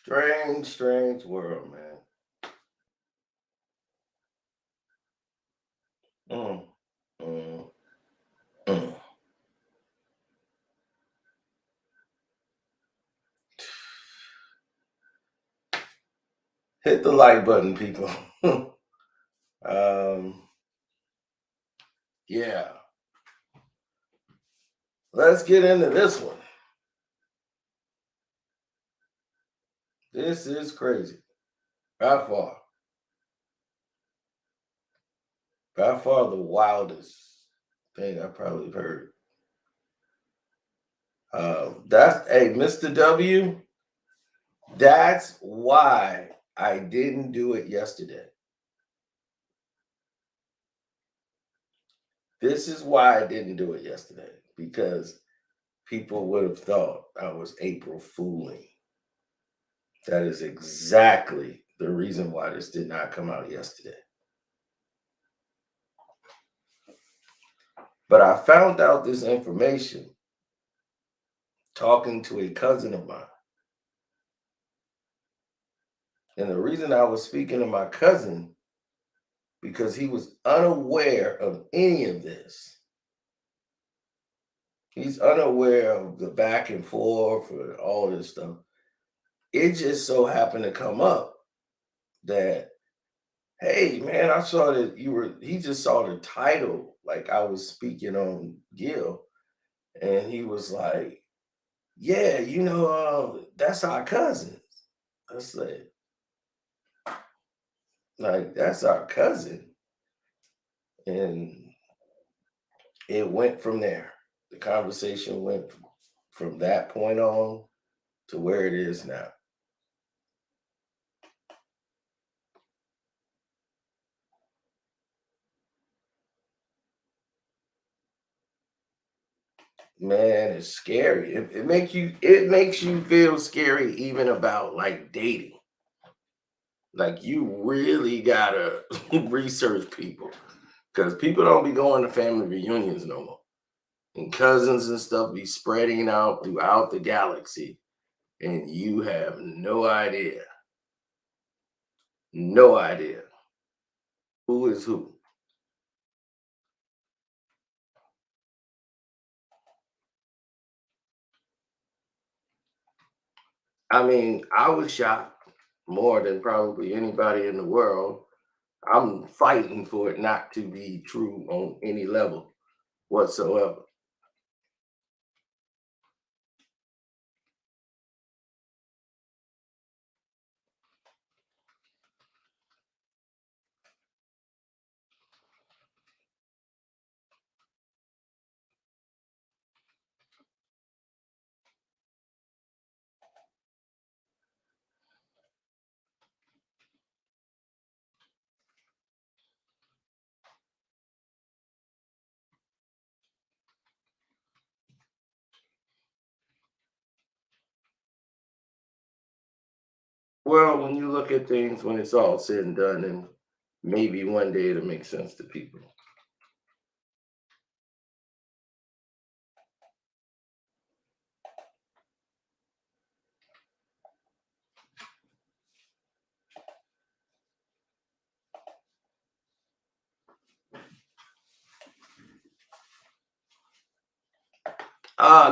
Strange, strange world, man. Mm, mm, mm. Hit the like button, people. um, yeah, let's get into this one. This is crazy. By far, by far the wildest thing I probably heard. That's hey, Mr. W. That's why I didn't do it yesterday. This is why I didn't do it yesterday because people would have thought I was April fooling. That is exactly the reason why this did not come out yesterday. But I found out this information talking to a cousin of mine. And the reason I was speaking to my cousin because he was unaware of any of this. He's unaware of the back and forth and all this stuff. It just so happened to come up that, hey man, I saw that you were he just saw the title, like I was speaking on Gil, and he was like, yeah, that's our cousins. I said, like, that's our cousin. And it went from there. The conversation went from that point on to where it is now. Man, it's scary. It makes you feel scary even about like dating. Like you really gotta research people because people don't be going to family reunions no more. And cousins and stuff be spreading out throughout the galaxy, and you have no idea, no idea who is who. I mean, I was shocked more than probably anybody in the world. I'm fighting for it not to be true on any level whatsoever. Well, when you look at things when it's all said and done, and maybe one day it'll make sense to people.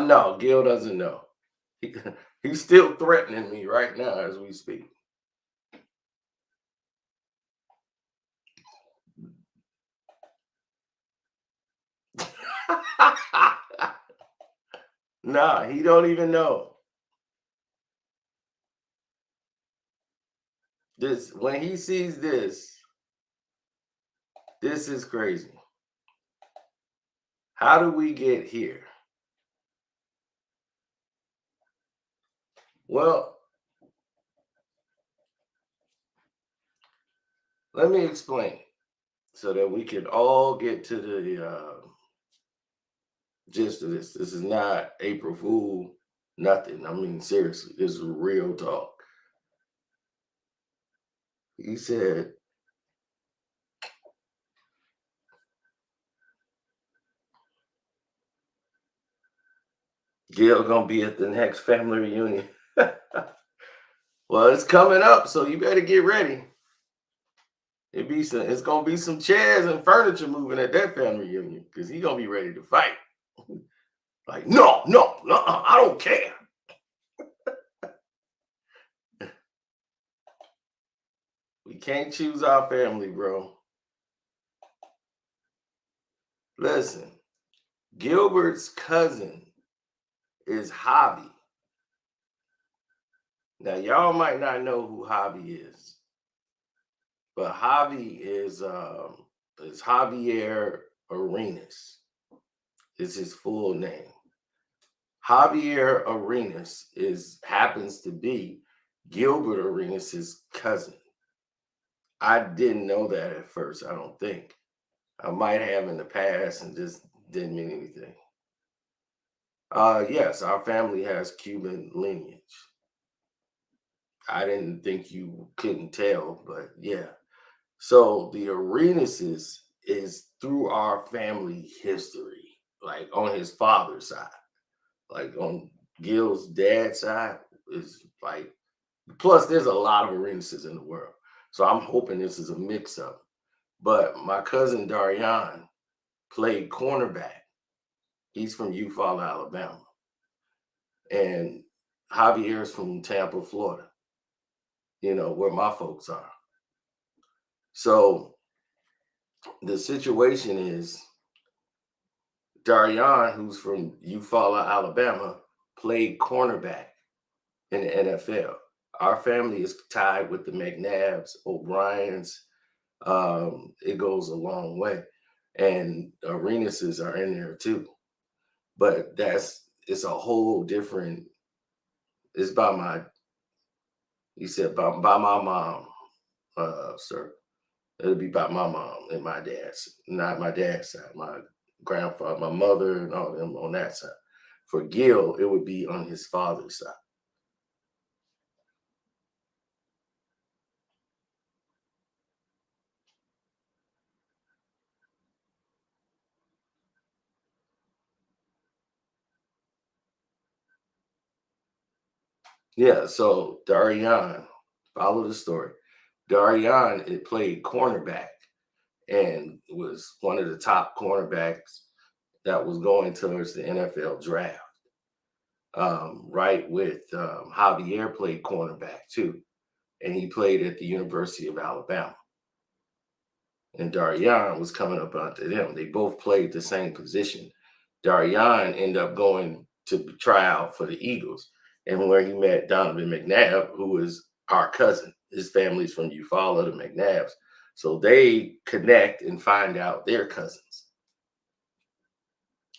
No, Gil doesn't know. He, he's still threatening me right now as we speak. Nah, he don't even know. This when he sees this is crazy. How do we get here? Well, let me explain so that we can all get to the gist of this. This is not April Fool, nothing. I mean, seriously, this is real talk. He said, Gail gonna be at the next family reunion. Well, it's coming up, so you better get ready. It's gonna be some chairs and furniture moving at that family reunion because he gonna be ready to fight. Like, no, no, no, I don't care. We can't choose our family, bro. Listen, Gilbert's cousin is Javi. Now, y'all might not know who Javi is, but Javi is Javier Arenas. Is his full name. Javier Arenas is happens to be Gilbert Arenas's cousin. I didn't know that at first, I don't think. I might have in the past and just didn't mean anything. Yes, our family has Cuban lineage. I didn't think you couldn't tell, but yeah. So the Arenases is through our family history, like on his father's side, like on Gil's dad's side is like. Plus, there's a lot of Arenases in the world, so I'm hoping this is a mix-up. But my cousin Darian played cornerback. He's from Eufaula, Alabama, and Javier's from Tampa, Florida. Where my folks are. So the situation is Darian, who's from Eufaula, Alabama, played cornerback in the NFL. Our family is tied with the McNabbs, O'Briens. It goes a long way, and Arenases are in there too. But it's a whole different. It's by my. You said by my mom, sir. It'll be by my mom and my dad's, not my dad's side. My grandfather, my mother, and all them on that side. For Gil, it would be on his father's side. Yeah. So Darian, follow the story. Darian, it played cornerback and was one of the top cornerbacks that was going towards the NFL draft. Right with Javier played cornerback too, and he played at the University of Alabama. And Darian was coming up after them. They both played the same position. Darian ended up going to try out for the Eagles, and where he met Donovan McNabb, who is our cousin. His family's from Eufaula, the McNabbs. So they connect and find out they're cousins.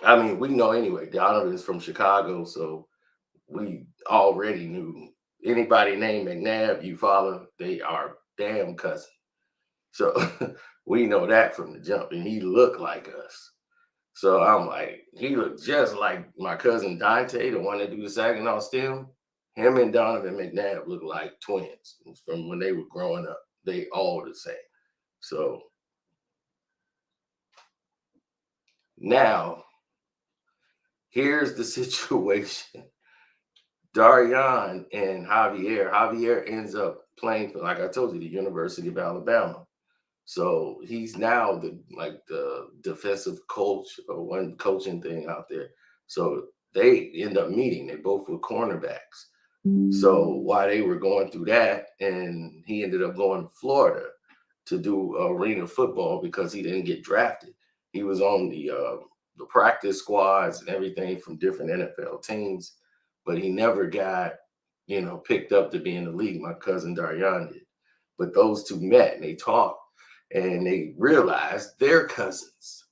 I mean, we know anyway. Donovan's from Chicago, so we already knew anybody named McNabb, Eufaula, they are damn cousin. So we know that from the jump, and he looked like us. So I'm like, he looked just like my cousin Dante, the one that do the Saginaw Stem. Him and Donovan McNabb look like twins from when they were growing up. They all the same. So now here's the situation. Darian and Javier. Javier ends up playing for, like I told you, the University of Alabama. So he's now the defensive coach or one coaching thing out there. So they end up meeting. They both were cornerbacks. So while they were going through that, and he ended up going to Florida to do arena football because he didn't get drafted. He was on the practice squads and everything from different NFL teams, but he never got picked up to be in the league. My cousin Darian did, but those two met and they talked and they realized they're cousins.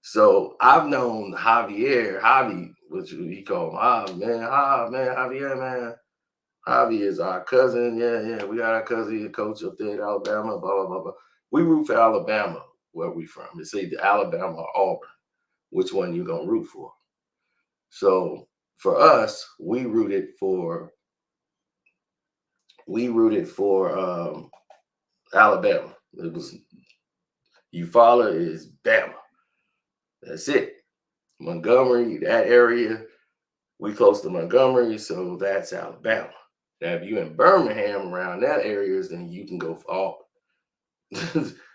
So I've known Javi, which he called him, man, Javier, man. Javi is our cousin. Yeah, yeah. We got our cousin, coach up there in Alabama, blah, blah, blah, blah. We root for Alabama, where we from. It's either Alabama or Auburn. Which one you gonna root for? So for us, we rooted for Alabama. It was Eufaula is Bama. That's it. Montgomery, that area, we close to Montgomery, so that's Alabama. Now, if you in Birmingham around that areas, then you can go for all.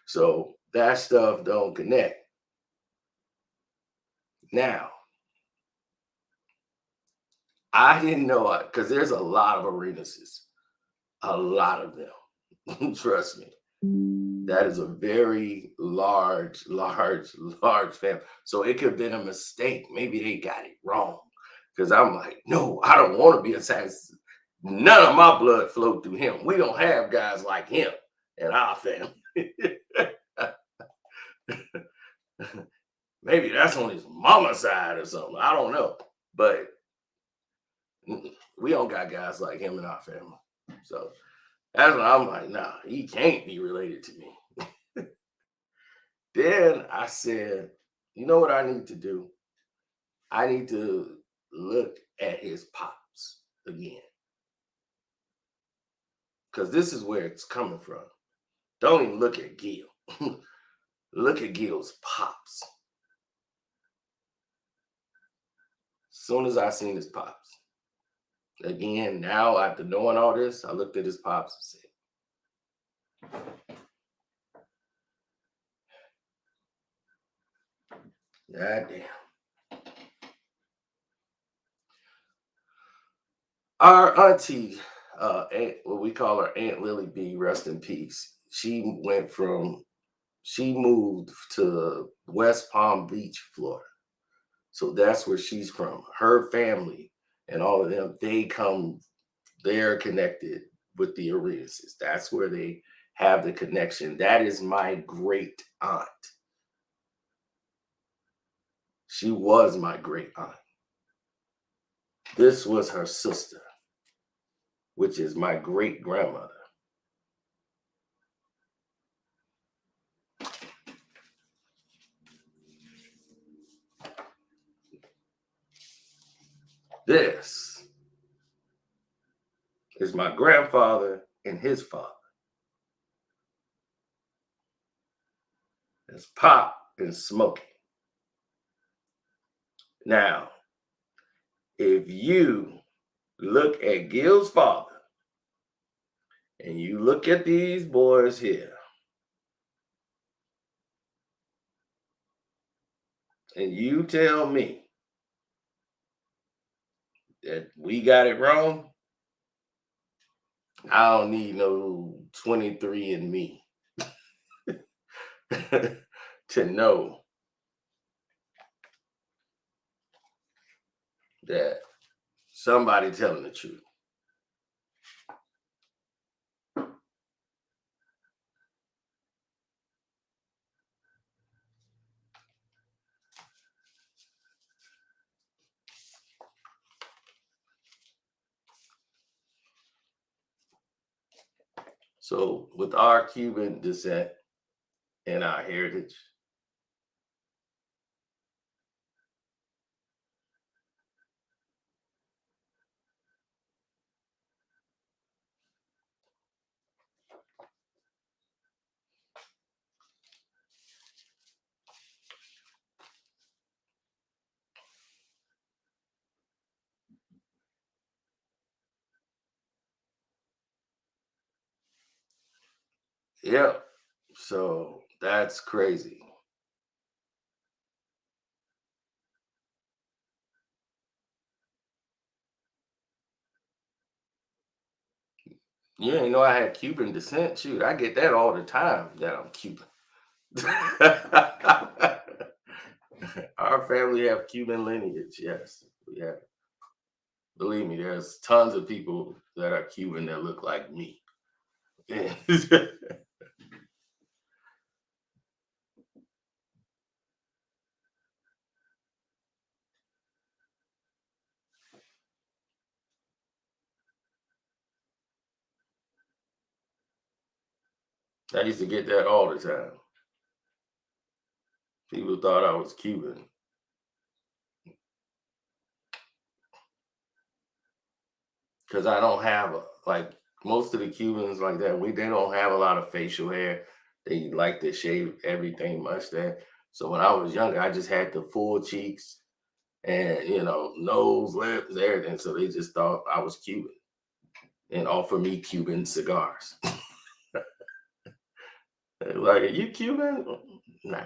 So that stuff don't connect. Now, I didn't know because there's a lot of Arenases, a lot of them. Trust me. That is a very large, large, large family. So it could have been a mistake. Maybe they got it wrong. Because I'm like, no, I don't want to be assassin. None of my blood flowed through him. We don't have guys like him in our family. Maybe that's on his mama's side or something. I don't know. But we don't got guys like him in our family. So that's why I'm like, nah, he can't be related to me. Then I said, you know what I need to do? I need to look at his pops again. Because this is where it's coming from. Don't even look at Gil. Look at Gil's pops. As soon as I seen his pops. Again, now after knowing all this, I looked at his pops and said, God damn. Our auntie, what we call her Aunt Lily B, rest in peace. She moved to West Palm Beach, Florida. So that's where she's from. Her family and all of them, they're connected with the Arenases. That's where they have the connection. That is my great aunt. She was my great aunt. This was her sister, which is my great grandmother. This is my grandfather and his father. It's Pop and Smokey. Now, if you look at Gil's father and you look at these boys here, and you tell me that we got it wrong, I don't need no 23 and me to know that somebody telling the truth. So, with our Cuban descent and our heritage, yeah. So that's crazy. You ain't know I had Cuban descent. Shoot, I get that all the time that I'm Cuban. Our family have Cuban lineage. Yes, we have. Believe me, there's tons of people that are Cuban that look like me. I used to get that all the time. People thought I was Cuban because I don't have like most of the Cubans like that. They don't have a lot of facial hair. They like to shave everything mustache. So when I was younger, I just had the full cheeks and nose, lips, everything. So they just thought I was Cuban. and offer me Cuban cigars. Like, are you Cuban? No.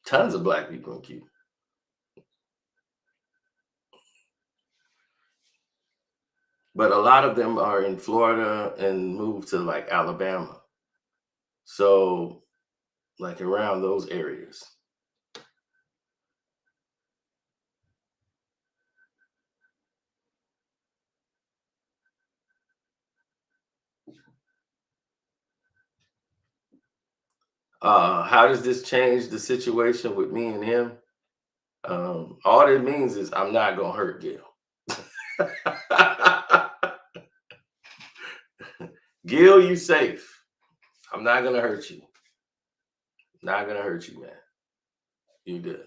Tons of black people in Cuba. But a lot of them are in Florida and moved to like Alabama. So, like around those areas. How does this change the situation with me and him? All it means is I'm not gonna hurt Gil. Gil, you safe. I'm not gonna hurt you. Not gonna hurt you, man. You good.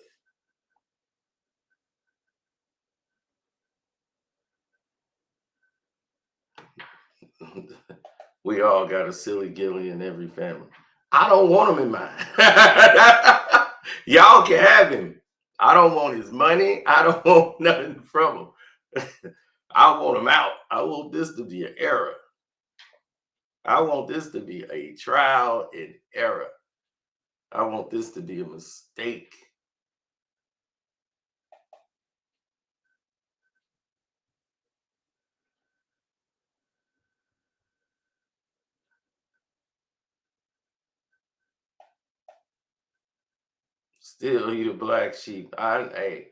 We all got a silly Gilly in every family. I don't want him in mine. Y'all can have him. I don't want his money. I don't want nothing from him. I want him out. I want this to be an error. I want this to be a trial and error. I want this to be a mistake. Still, he the black sheep. Hey,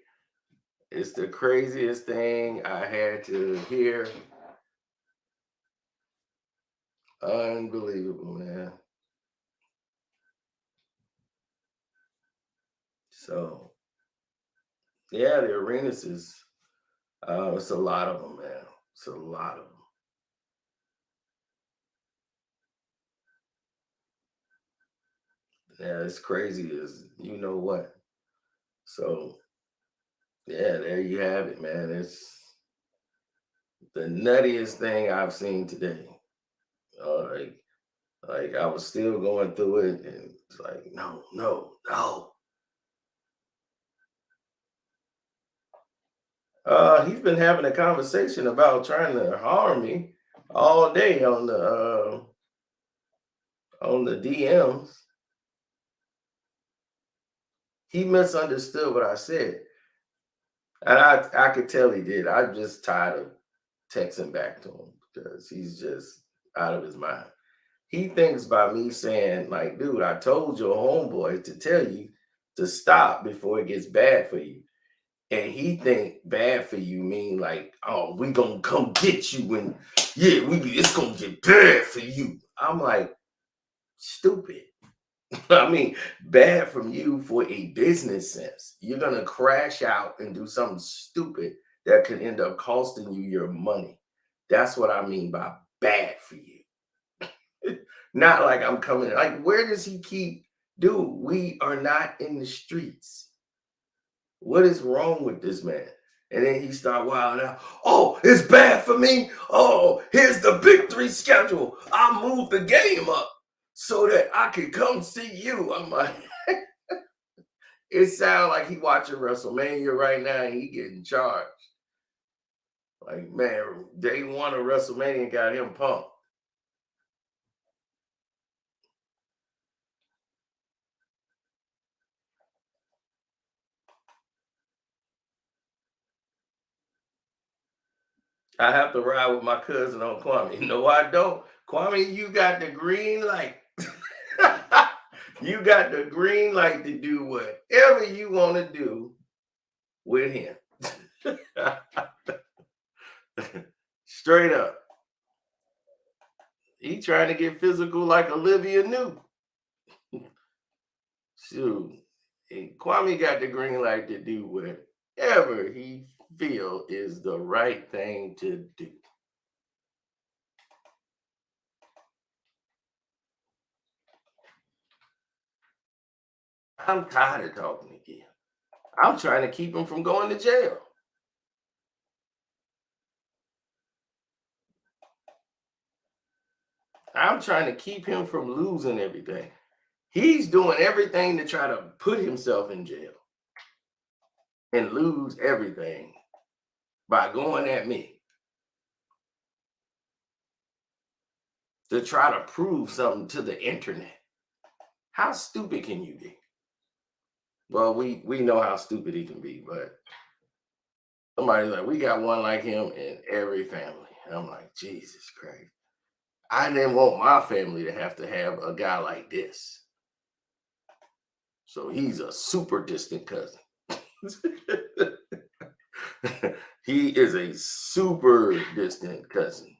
it's the craziest thing I had to hear. Unbelievable, man. So, yeah, the arenas is, it's a lot of them, man. It's a lot of them. Yeah, it's crazy as you know what. So, yeah, there you have it, man. It's the nuttiest thing I've seen today. Like, I was still going through it, and it's like, no, no, no. He's been having a conversation about trying to harm me all day on the DMs. He misunderstood what I said, and I could tell he did. I'm just tired of texting back to him because he's just out of his mind. He thinks by me saying, like, dude, I told your homeboy to tell you to stop before it gets bad for you. And he think bad for you mean like, oh, we gonna come get you and yeah, it's gonna get bad for you. I'm like, stupid. I mean, bad from you for a business sense. You're gonna crash out and do something stupid that could end up costing you your money. That's what I mean by bad for you. Not like I'm coming, like, where does he keep, dude? We are not in the streets. What is wrong with this man? And then he start wilding out. Oh, it's bad for me. Oh, here's the big three schedule. I moved the game up so that I could come see you. I'm like, it sounds like he watching WrestleMania right now and he getting charged. Like, man, day one of WrestleMania got him pumped. I have to ride with my cousin on Kwame. No, I don't. Kwame, you got the green light. You got the green light to do whatever you want to do with him. Straight up. He trying to get physical like Olivia Newt. Shoot. And Kwame got the green light to do whatever he feel is the right thing to do. I'm tired of talking again. I'm trying to keep him from going to jail. I'm trying to keep him from losing everything. He's doing everything to try to put himself in jail and lose everything. by going at me to try to prove something to the internet. How stupid can you be? Well, we know how stupid he can be, but somebody's like, we got one like him in every family. And I'm like, Jesus Christ. I didn't want my family to have a guy like this. So he's a super distant cousin. He is a super distant cousin.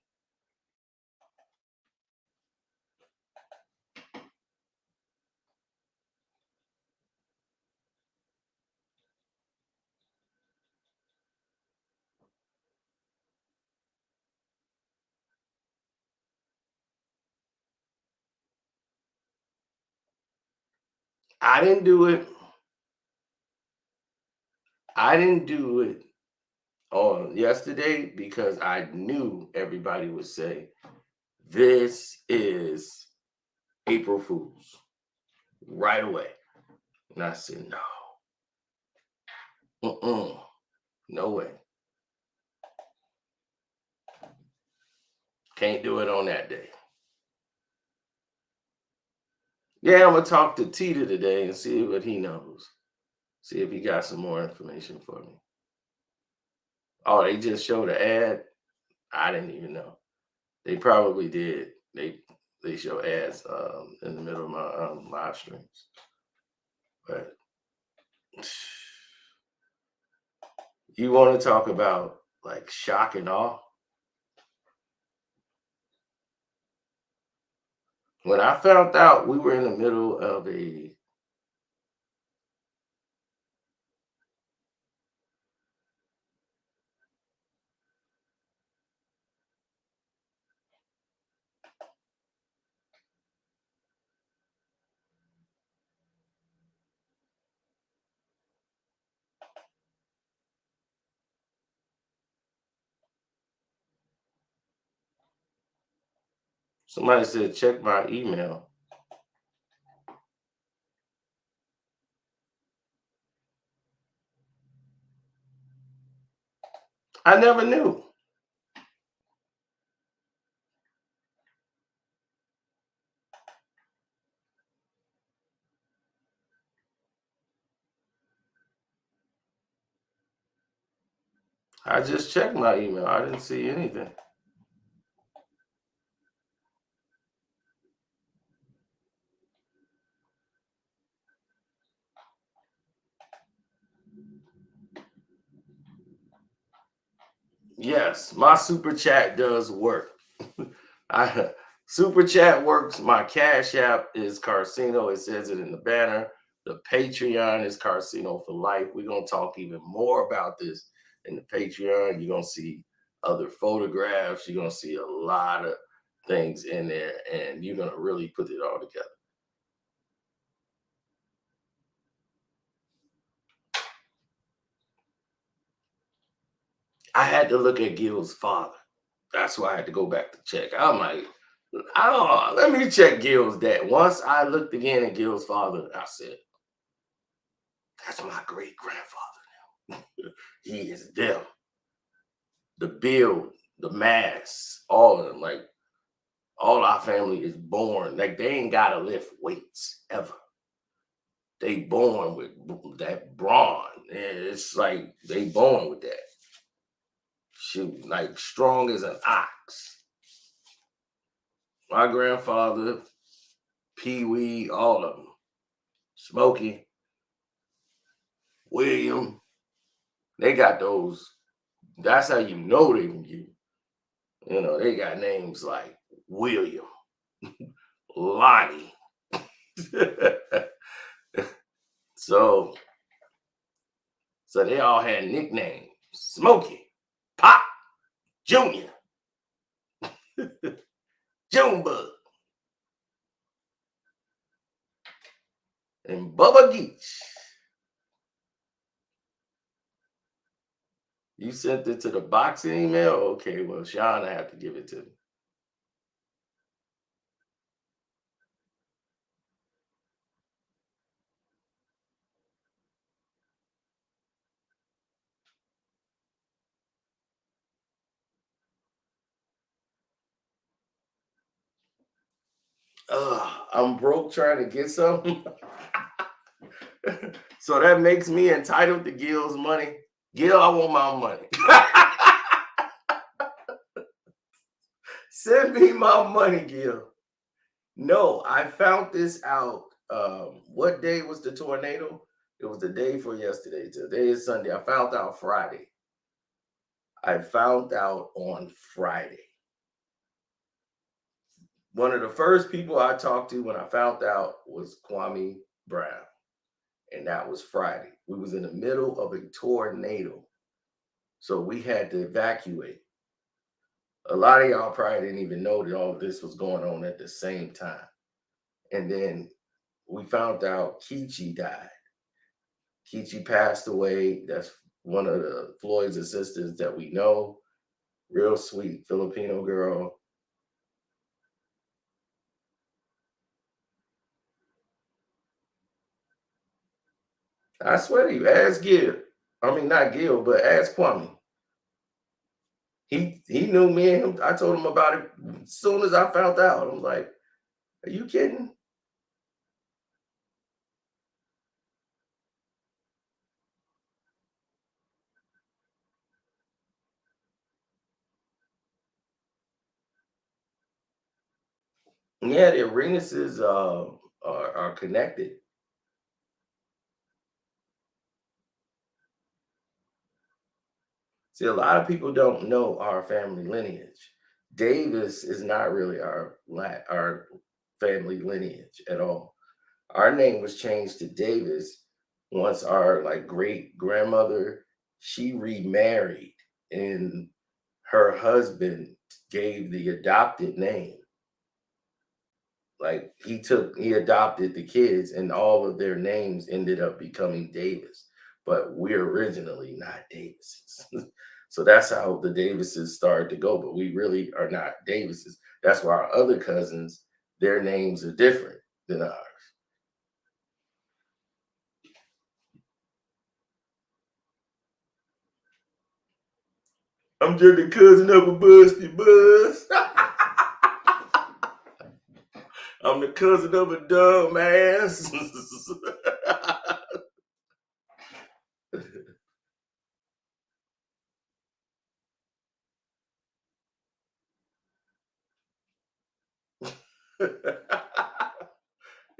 I didn't do it. I didn't do it on yesterday because I knew everybody would say, this is April Fool's right away. And I said, no, no way. Can't do it on that day. Yeah, I'm gonna talk to Tita today and see what he knows. See if he got some more information for me. Oh, they just showed an ad. I didn't even know. They probably did. They show ads in the middle of my live streams. But you want to talk about like shock and awe? When I found out we were in the middle of a somebody said check my email. I never knew. I just checked my email. I didn't see anything. Yes, my super chat does work. I super chat works. My cash app is Karceno. It says it in the banner. The Patreon is Karceno for life. We're gonna talk even more about this in the Patreon. You're gonna see other photographs. You're gonna see a lot of things in there, and you're gonna really put it all together. I had to look at Gil's father. That's why I had to go back to check. I'm like, oh, let me check Gil's dad. Once I looked again at Gil's father, I said, that's my great grandfather now. He is them. The build, the mass, all of them. Like all our family is born. Like they ain't gotta lift weights ever. They born with that brawn. It's like they born with that. Shoot, like strong as an ox. My grandfather, Pee Wee, all of them. Smokey, William, they got those. That's how you know they from you. You know, they got names like William, Lonnie. so, so they all had nicknames: Smokey, Pop, Junior, Junebug, and Bubba Geach. You sent it to the boxing email? Okay, well, Sean, I have to give it to me. I'm broke trying to get some. So that makes me entitled to Gil's money. Gil, I want my money. Send me my money, Gil. No, I found this out. What day was the tornado? It was the day for yesterday. Today is Sunday. I found out Friday. I found out on Friday. One of the first people I talked to when I found out was Kwame Brown, and that was Friday. We was in the middle of a tornado, so we had to evacuate. A lot of y'all probably didn't even know that all of this was going on at the same time. And then we found out Kichi died. Kichi passed away. That's one of the Floyd's assistants that we know. Real sweet Filipino girl. I swear to you, ask Gil. I mean, not Gil, but ask Kwame. He knew me and him. I told him about it as soon as I found out. I was like, "Are you kidding?" Yeah, the Arenases are connected. See, a lot of people don't know our family lineage. Davis is not really our family lineage at all. Our name was changed to Davis once our like great grandmother she remarried and her husband gave the adopted name. Like he adopted the kids and all of their names ended up becoming Davis. But we're originally not Davises. So that's how the Davises started to go. But we really are not Davises. That's why our other cousins, their names are different than ours. I'm just a cousin of a busty bus. I'm the cousin of a dumbass.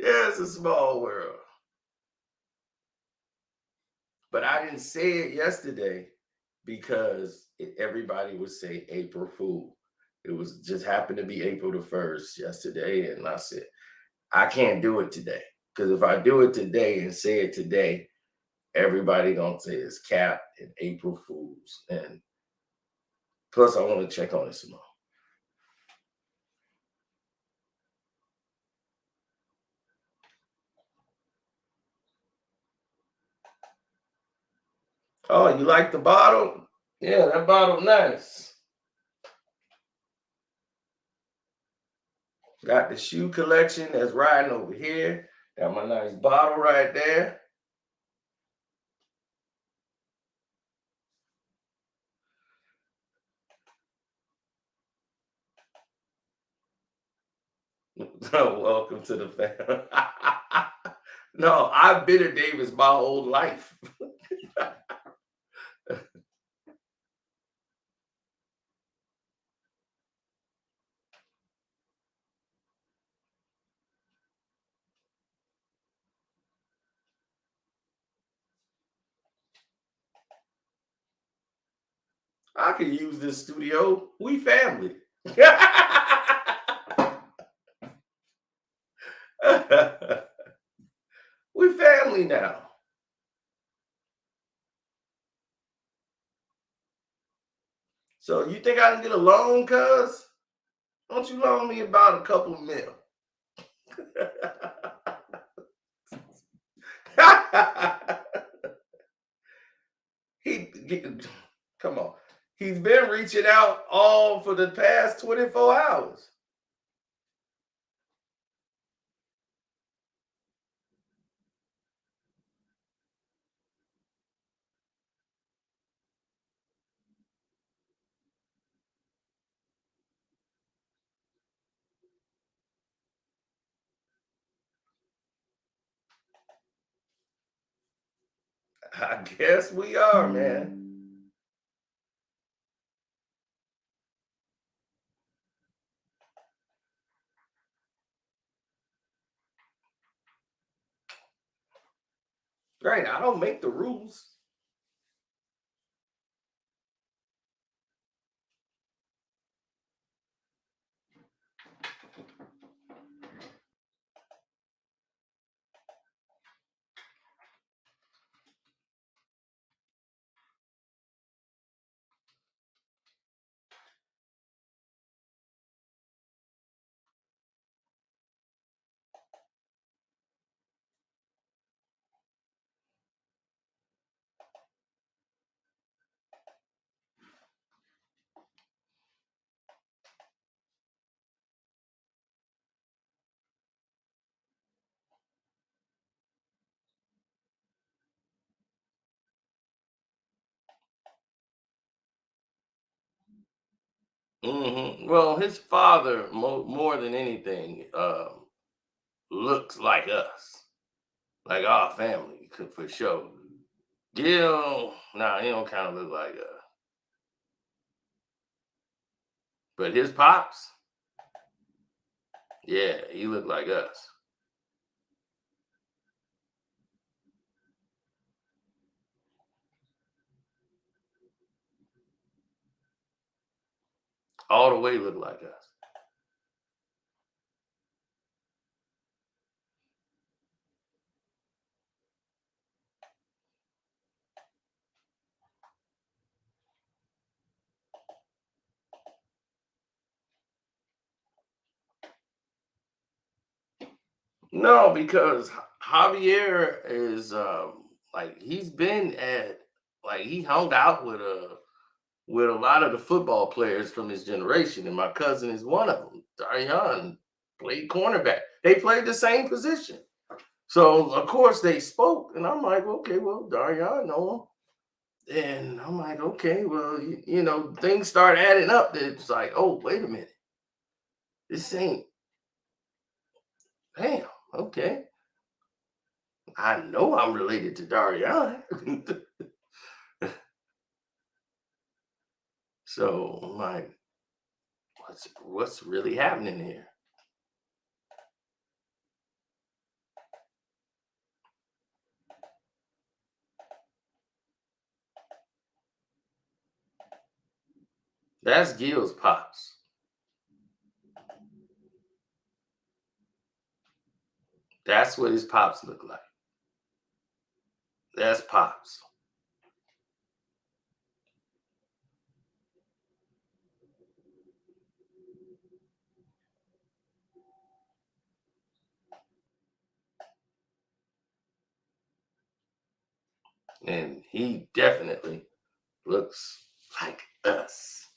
Yeah, it's a small world. But I didn't say it yesterday because everybody would say April Fool. It was just happened to be April the 1st yesterday. And I said, I can't do it today. Because if I do it today and say it today, everybody gonna say it's Cap and April Fools. And plus I want to check on it some more. Oh, you like the bottle? Yeah, that bottle nice. Got the shoe collection that's riding over here. Got my nice bottle right there. Welcome to the family. No, I've been a Davis my whole life. I can use this studio. We family. We family now. So you think I can get a loan, cuz? Don't you loan me about a couple of mil? he, come on. He's been reaching out all for the past 24 hours. I guess we are, man. Right. I don't make the rules. Well, his father, more than anything, looks like us, like our family, for sure. Gil, nah, he don't kind of look like us, but his pops, yeah, he looked like us, all the way looked like us. No, because Javier is like he's been at like he hung out with a lot of the football players from his generation, and my cousin is one of them. Darian played cornerback. They played the same position. So of course they spoke, and I'm like, okay, well, Darian know him. And I'm like, okay, well, things start adding up. That it's like, oh, wait a minute, this ain't damn, okay. I know I'm related to Darian. So I'm like, what's really happening here? That's Gil's pops. That's what his pops look like. That's pops. And he definitely looks like us.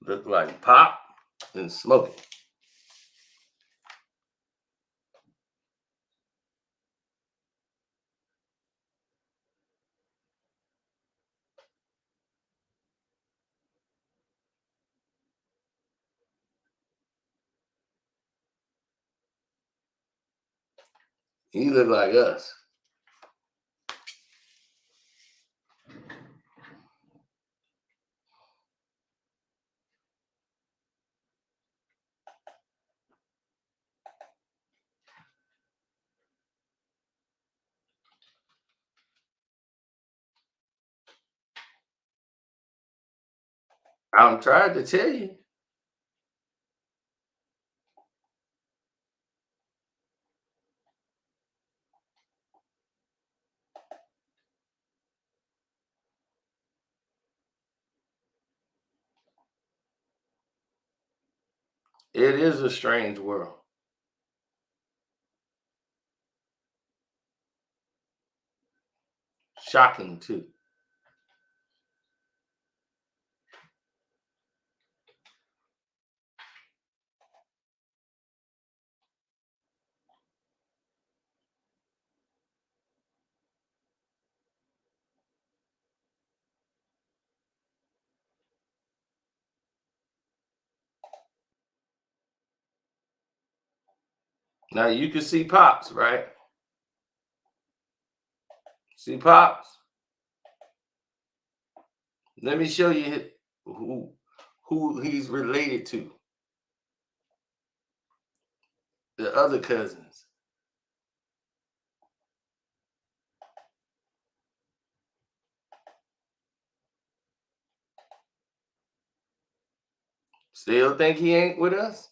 Look like Pop and Smokey. He look like us. I'm trying to tell you, it is a strange world. Shocking too. Now you can see Pops, right? See Pops? Let me show you who he's related to. The other cousins. Still think he ain't with us?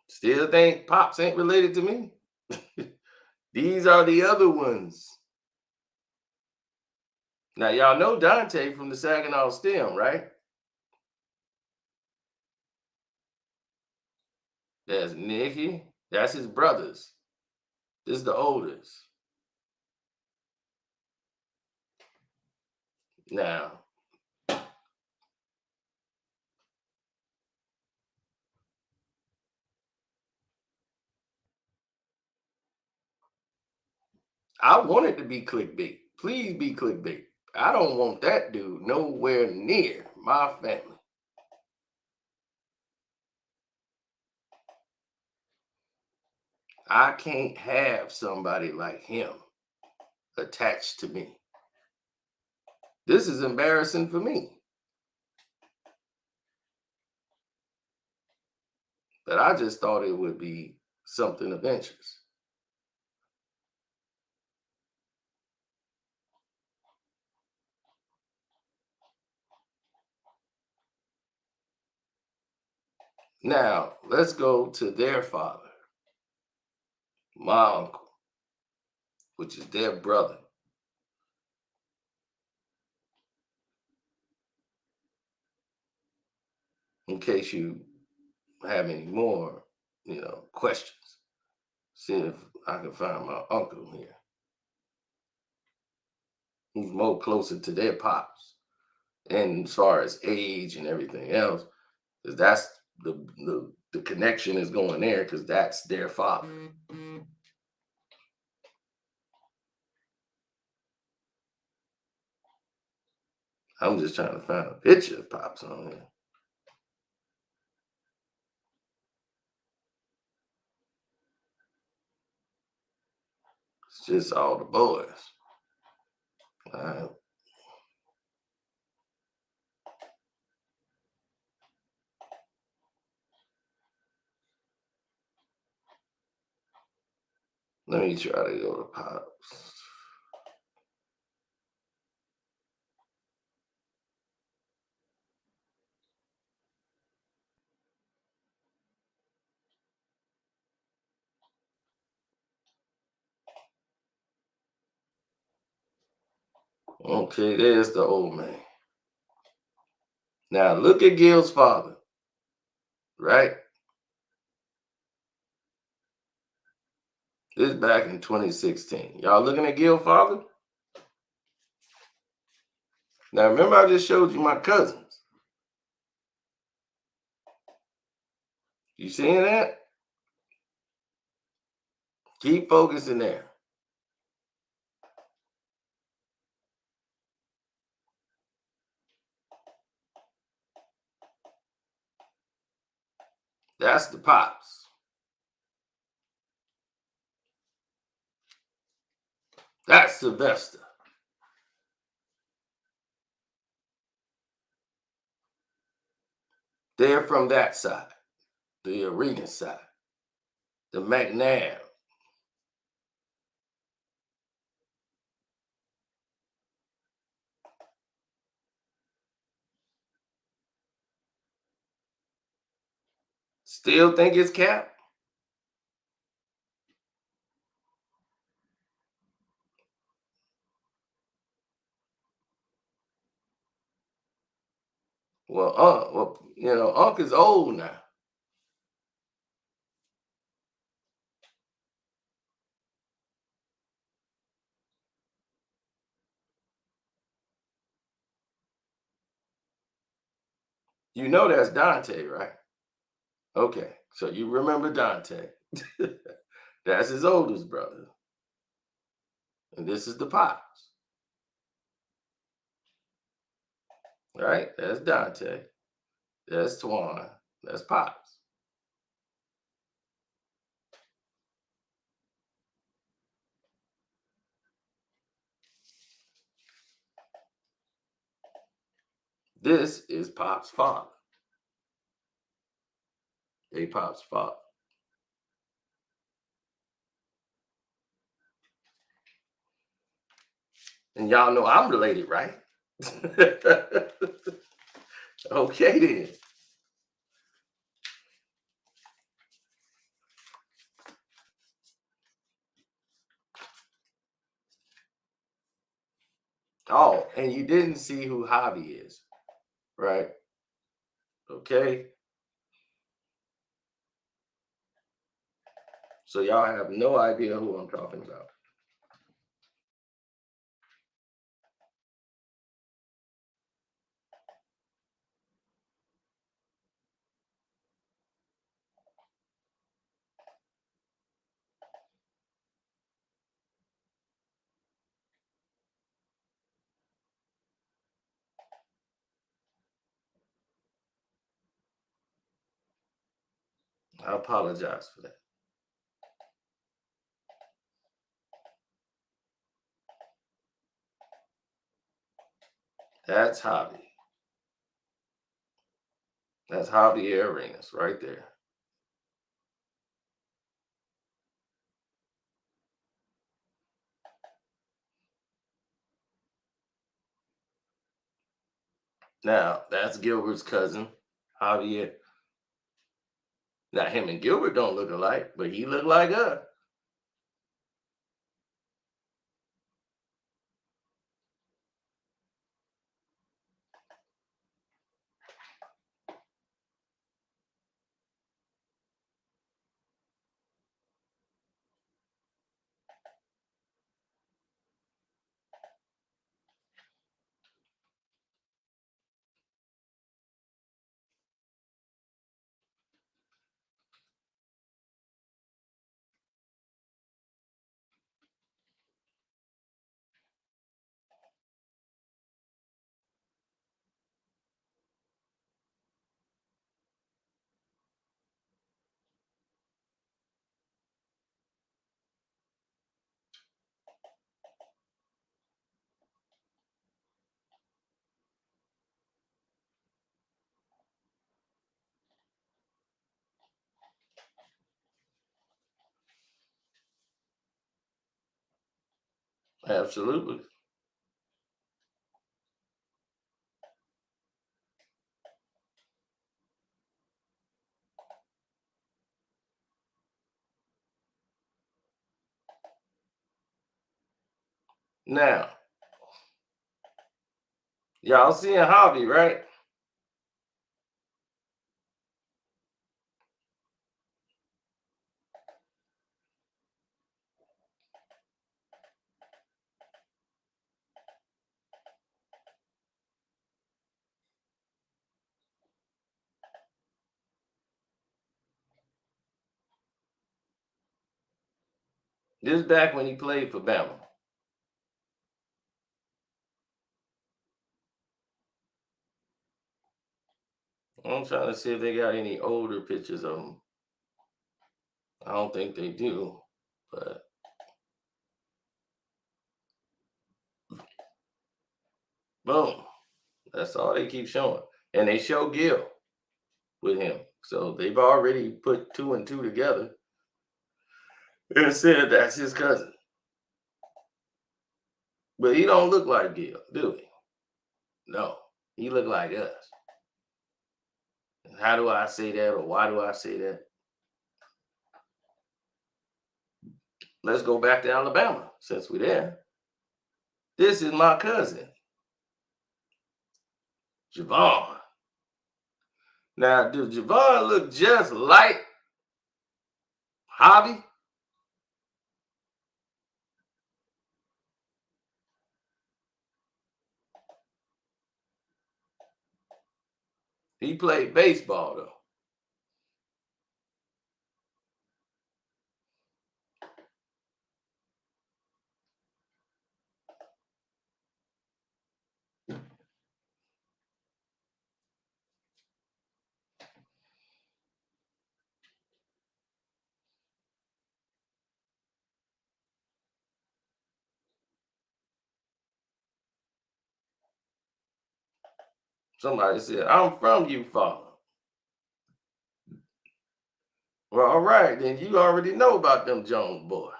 Still think Pops ain't related to me? These are the other ones. Now y'all know Dante from the Saginaw Stem, right? That's Nicky. That's his brothers. This is the oldest. Now, I want it to be clickbait. Please be clickbait. I don't want that dude nowhere near my family. I can't have somebody like him attached to me. This is embarrassing for me. But I just thought it would be something of interest. Now, let's go to their father, my uncle, which is their brother. In case you have any more, questions. See if I can find my uncle here, who's more closer to their pops. And as far as age and everything else, because that's the connection is going there because that's their father. I'm just trying to find a picture of Pops on here. It's just all the boys. All right. Let me try to go to Pops. Okay, there's the old man. Now look at Gil's father, right? This is back in 2016. Y'all looking at Gil's father? Now remember I just showed you my cousins. You seeing that? Keep focusing there. That's the Pops. That's Sylvester. They're from that side, the Arenas side, the McNabb. Still think it's Cap? Unc is old now. You know that's Dante, right? Okay, so you remember Dante. That's his oldest brother. And this is the Pops, right? That's Dante. That's Twan. That's Pops. This is Pop's father. They Pop's father. And y'all know I'm related, right? Okay then. Oh, and you didn't see who Javi is, right? Okay. So y'all have no idea who I'm talking about. I apologize for that. That's Javi. That's Javier Arenas right there. Now, that's Gilbert's cousin, Javier. Now, him and Gilbert don't look alike, but he look like us. Absolutely. Now, y'all seeing Javi, right? This is back when he played for Bama. I'm trying to see if they got any older pictures of him. I don't think they do, but boom. That's all they keep showing. And they show Gil with him. So they've already put two and two together and said that's his cousin. But he don't look like Gil, do he? No. He look like us. And how do I say that, or why do I say that? Let's go back to Alabama since we're there. This is my cousin, Javon. Now, does Javon look just like Javi? He played baseball though. Somebody said, I'm from you, father. Well, all right, then you already know about them Jones boys.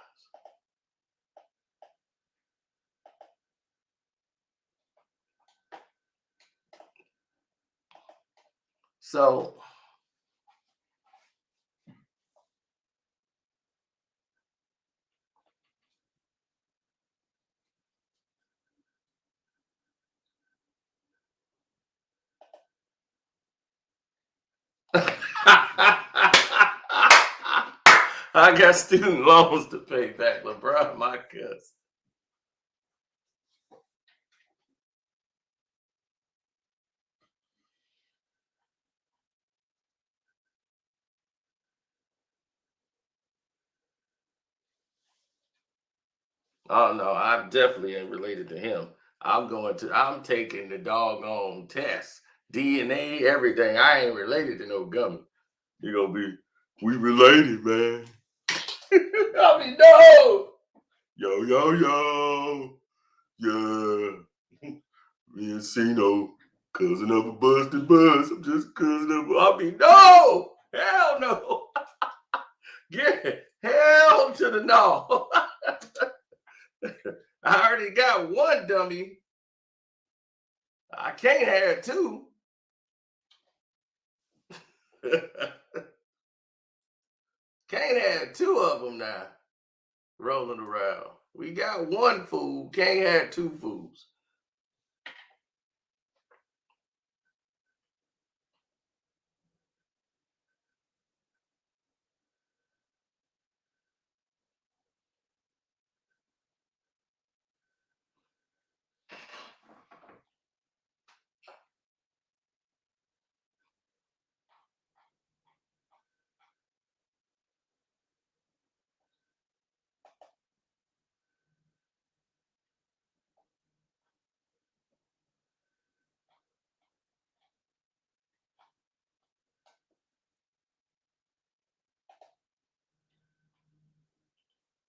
So I got student loans to pay back, LeBron, my cousin. Oh no, I definitely ain't related to him. I'm taking the doggone test. DNA, everything. I ain't related to no gummy. You gonna be, we related, man. I mean, no. Yo, yo, yo. Yeah. Me and Cino, cousin of a busted bus. I'm just a cousin of a, I mean, no. Hell no. Yeah. Hell to the no. I already got one dummy. I can't have two. Can't have two of them now rolling around. We got one fool. Can't have two fools.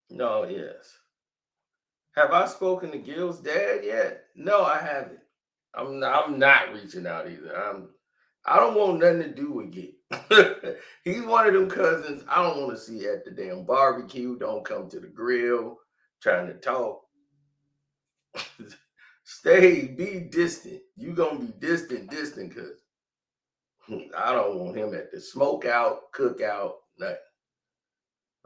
No, yes. Have I spoken to Gil's dad yet? No, I haven't. I'm not reaching out either. I don't want nothing to do with Gil. He's one of them cousins I don't want to see at the damn barbecue. Don't come to the grill trying to talk. Stay, be distant. You gonna be distant, cause I don't want him at the smokeout, cookout, nothing.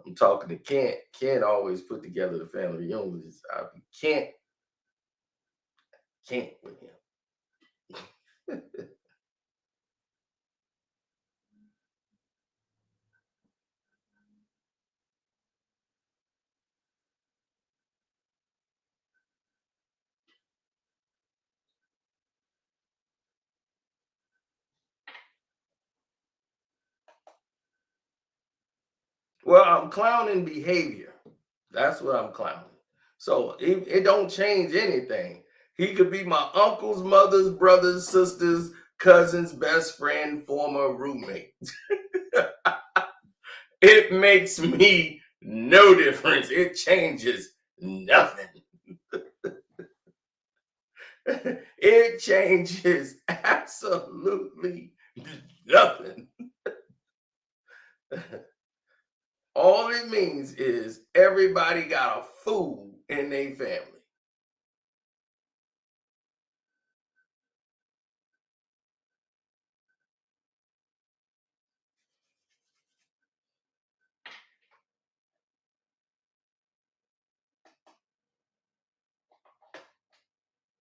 I'm talking to Kent. Kent always put together the family reunions. I can't with him. Well, I'm clowning behavior. That's what I'm clowning. So it don't change anything. He could be my uncle's mother's brother's sister's cousin's best friend, former roommate. It makes me no difference. It changes nothing. It changes absolutely nothing. All it means is everybody got a fool in their family.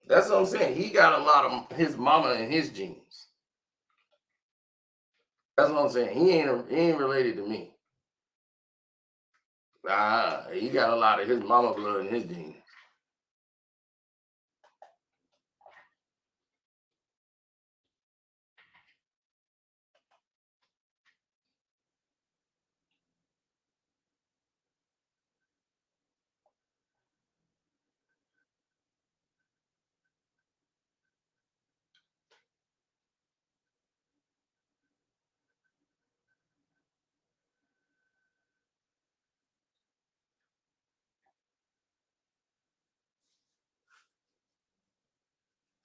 That's what I'm saying. He got a lot of his mama and his genes. That's what I'm saying. He ain't related to me. He got a lot of his mama blood in his genes.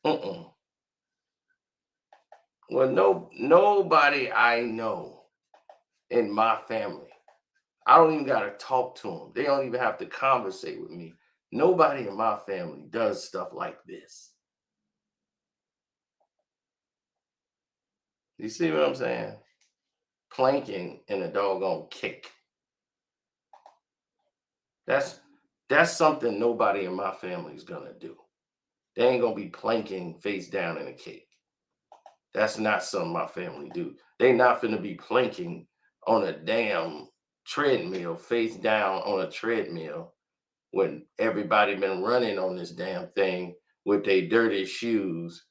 Mm-mm. Well, nobody I know in my family, I don't even gotta talk to them. They don't even have to conversate with me. Nobody in my family does stuff like this. You see what I'm saying? Planking in a doggone cake. That's that's something nobody in my family is gonna do. They ain't gonna be planking face down in a cake. That's not something my family do. They not finna be planking on a damn treadmill, face down on a treadmill when everybody been running on this damn thing with their dirty shoes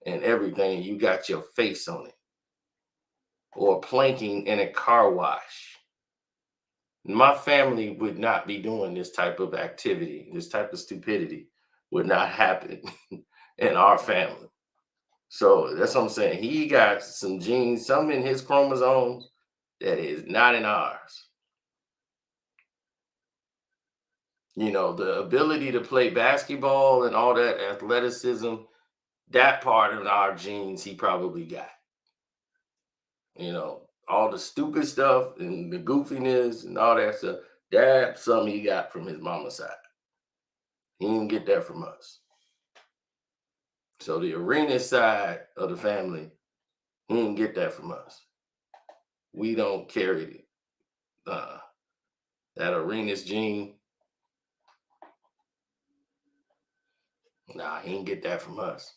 and everything. You got your face on it, or planking in a car wash. My family would not be doing this type of activity. This type of stupidity would not happen in our family. So that's what I'm saying. He got some genes, some in his chromosomes that is not in ours. You know, the ability to play basketball and all that athleticism, that part of our genes he probably got. You know, all the stupid stuff and the goofiness and all that stuff, that's something he got from his mama's side. He didn't get that from us. So the Arenas side of the family, he didn't get that from us. We don't carry it. That Arenas gene, nah, he didn't get that from us.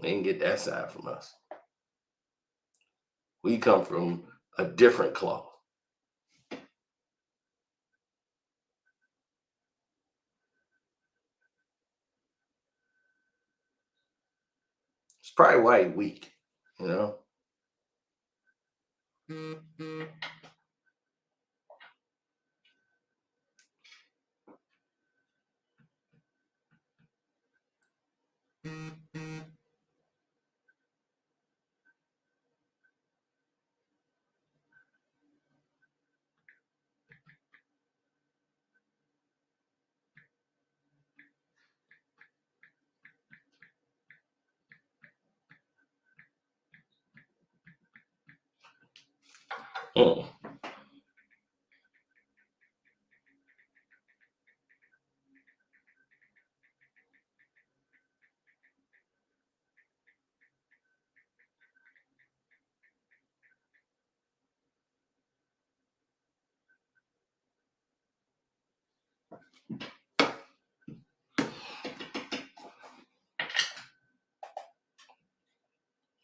He didn't get that side from us. We come from a different cloth. It's probably why he weak, you know? Mm.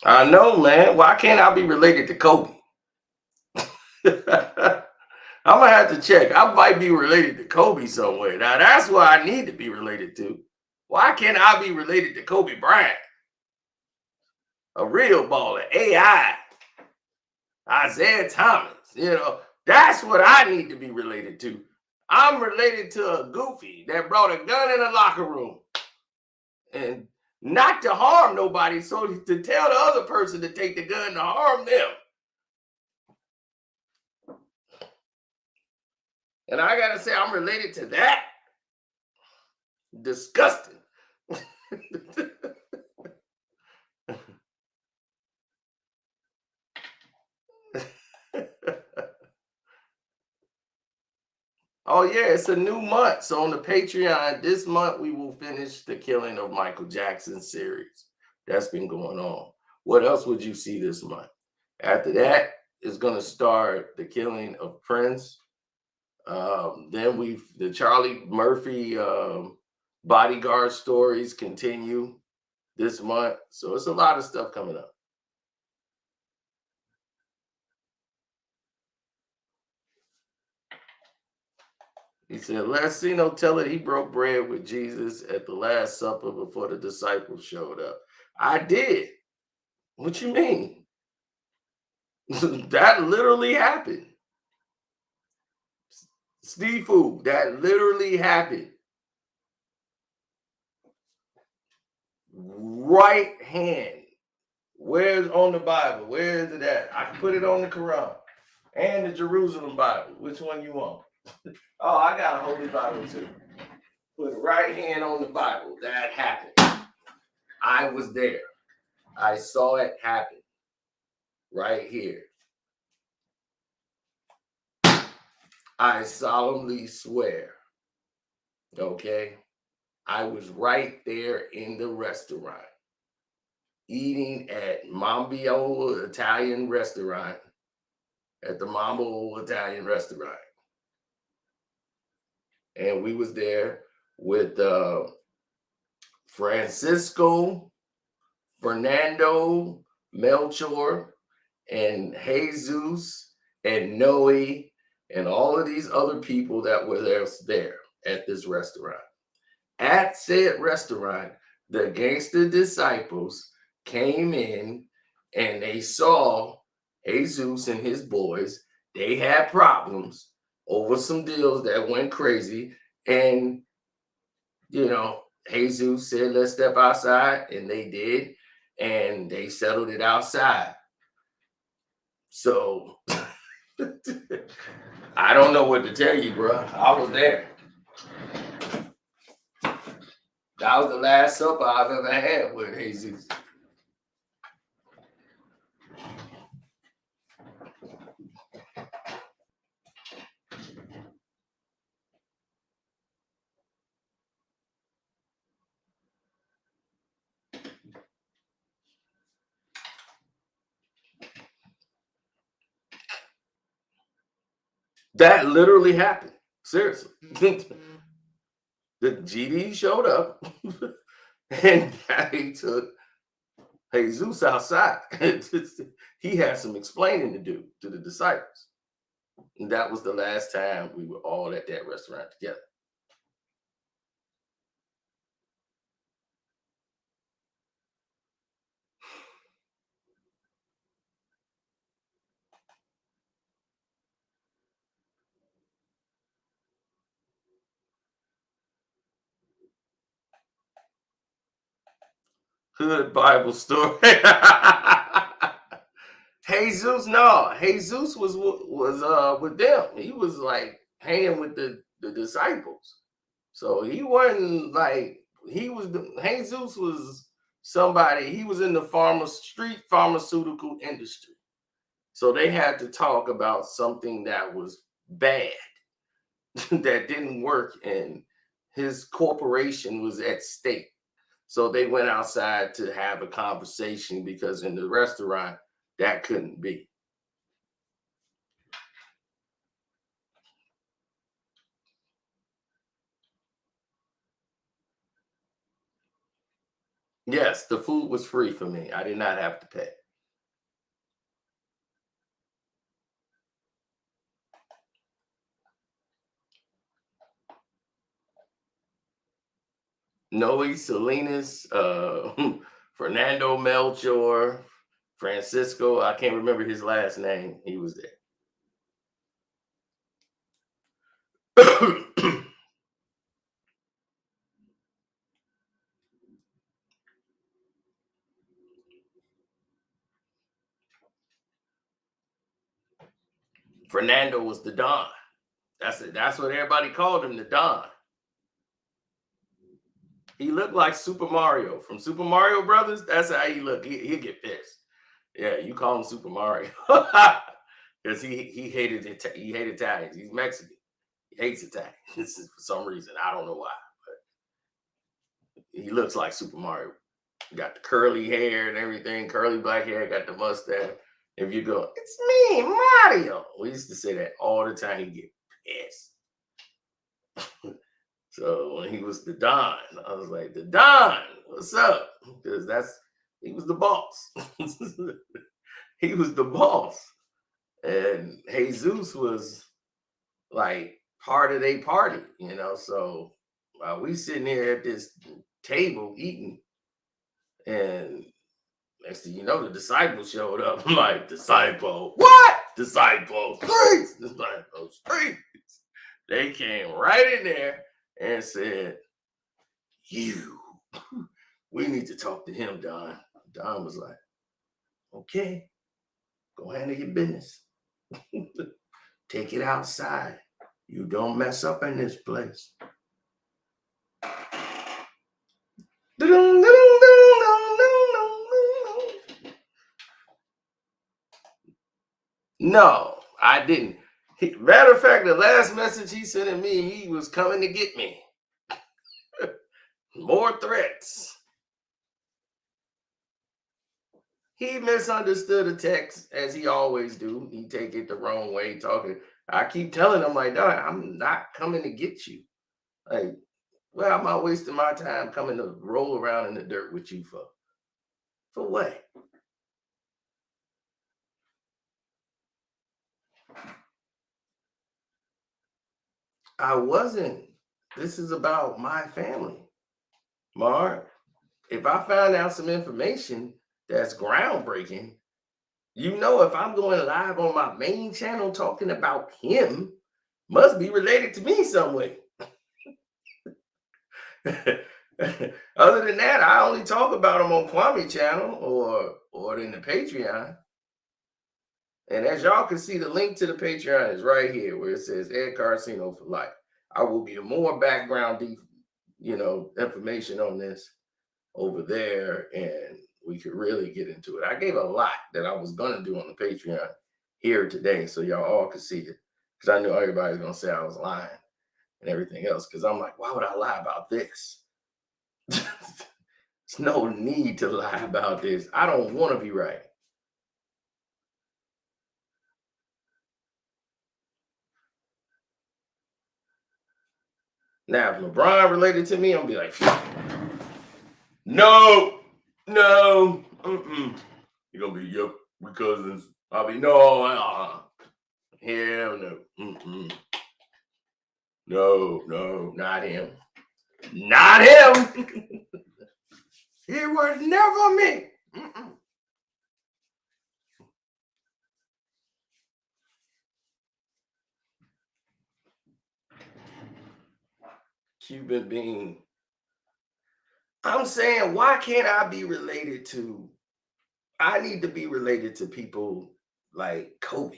I know, man. Why can't I be related to Kobe? I'm gonna have to check. I might be related to Kobe somewhere. Now that's what I need to be related to. Why can't I be related to Kobe Bryant? A real baller, AI, Isaiah Thomas. You know, that's what I need to be related to. I'm related to a goofy that brought a gun in the locker room and not to harm nobody, so to tell the other person to take the gun to harm them. And I gotta say, I'm related to that. Disgusting. Oh yeah, it's a new month. So on the Patreon, this month we will finish the killing of Michael Jackson series. That's been going on. What else would you see this month? After that is going to start the killing of Prince. Then the Charlie Murphy bodyguard stories continue this month. So it's a lot of stuff coming up. He said, Lancino tell it he broke bread with Jesus at the Last Supper before the disciples showed up. I did. What you mean? That literally happened. Steve Food, that literally happened. Right hand. Where's on the Bible? Where is it at? I can put it on the Quran and the Jerusalem Bible. Which one you want? Oh, I got a Holy Bible too. Put a right hand on the Bible. That happened. I was there. I saw it happen right here. I solemnly swear, okay, I was right there in the restaurant, eating at Mambio Italian restaurant, at the Mambo Italian restaurant. And we was there with Francisco, Fernando, Melchor, and Jesus, and Noe, and all of these other people that were there at this restaurant. At said restaurant, the gangster disciples came in and they saw Jesus and his boys. They had problems over some deals that went crazy. And, Jesus said, let's step outside. And they did. And they settled it outside. So I don't know what to tell you, bro. I was there. That was the last supper I've ever had with Jesus. That literally happened. Seriously. The GD showed up and he took Jesus outside. He had some explaining to do to the disciples. And that was the last time we were all at that restaurant together. Hood Bible story. Jesus, no, Jesus was with them. He was like hanging with the disciples. So he wasn't like Jesus was somebody. He was in the street pharmaceutical industry. So they had to talk about something that was bad, that didn't work, and his corporation was at stake. So they went outside to have a conversation because in the restaurant that couldn't be. Yes, the food was free for me. I did not have to pay. Noe Salinas, Fernando Melchor, Francisco. I can't remember his last name. He was there. Fernando was the Don. That's it. That's what everybody called him, the Don. He looked like Super Mario from Super Mario Brothers. That's how he looked. He'd get pissed. Yeah, you call him Super Mario because he hated Italians. He's Mexican. He hates Italians for some reason. I don't know why. He looks like Super Mario. He got the curly hair and everything, curly black hair, got the mustache. If you go, it's me, Mario. We used to say that all the time. He'd get pissed. So when he was the Don, I was like, the Don, what's up? Because he was the boss. He was the boss. And Jesus was like part of their party. So while we sitting here at this table eating, and next thing you know, the disciples showed up. I'm like, disciple, what? Disciple streets, disciple streets. They came right in there and said, you, we need to talk to him, Don. Don was like, okay, go handle your business. Take it outside. You don't mess up in this place. No, I didn't. Matter of fact, the last message he sent to me, he was coming to get me. More threats. He misunderstood the text as he always do. He take it the wrong way, talking. I keep telling him like, no, I'm not coming to get you. Like, well, am I wasting my time coming to roll around in the dirt with you for? For what? I wasn't. This is about my family, Mark. If I find out some information that's groundbreaking, you know, if I'm going live on my main channel talking about him, must be related to me some way. Other than that, I only talk about him on Kwame channel or in the Patreon. And as y'all can see, the link to the Patreon is right here where it says Ed Karceno for life. I will be more background deep, information on this over there, and we could really get into it. I gave a lot that I was gonna do on the Patreon here today, so y'all all could see it. Because I knew everybody's gonna say I was lying and everything else. Because I'm like, why would I lie about this? There's no need to lie about this. I don't want to be right. Now, if LeBron related to me, I'm gonna be like, no, no, You're gonna be, yep, we cousins. I'll be, no, hell no, no, no, not him, not him. It was never me. Cuban being. I'm saying, why can't I be related to? I need to be related to people like Kobe.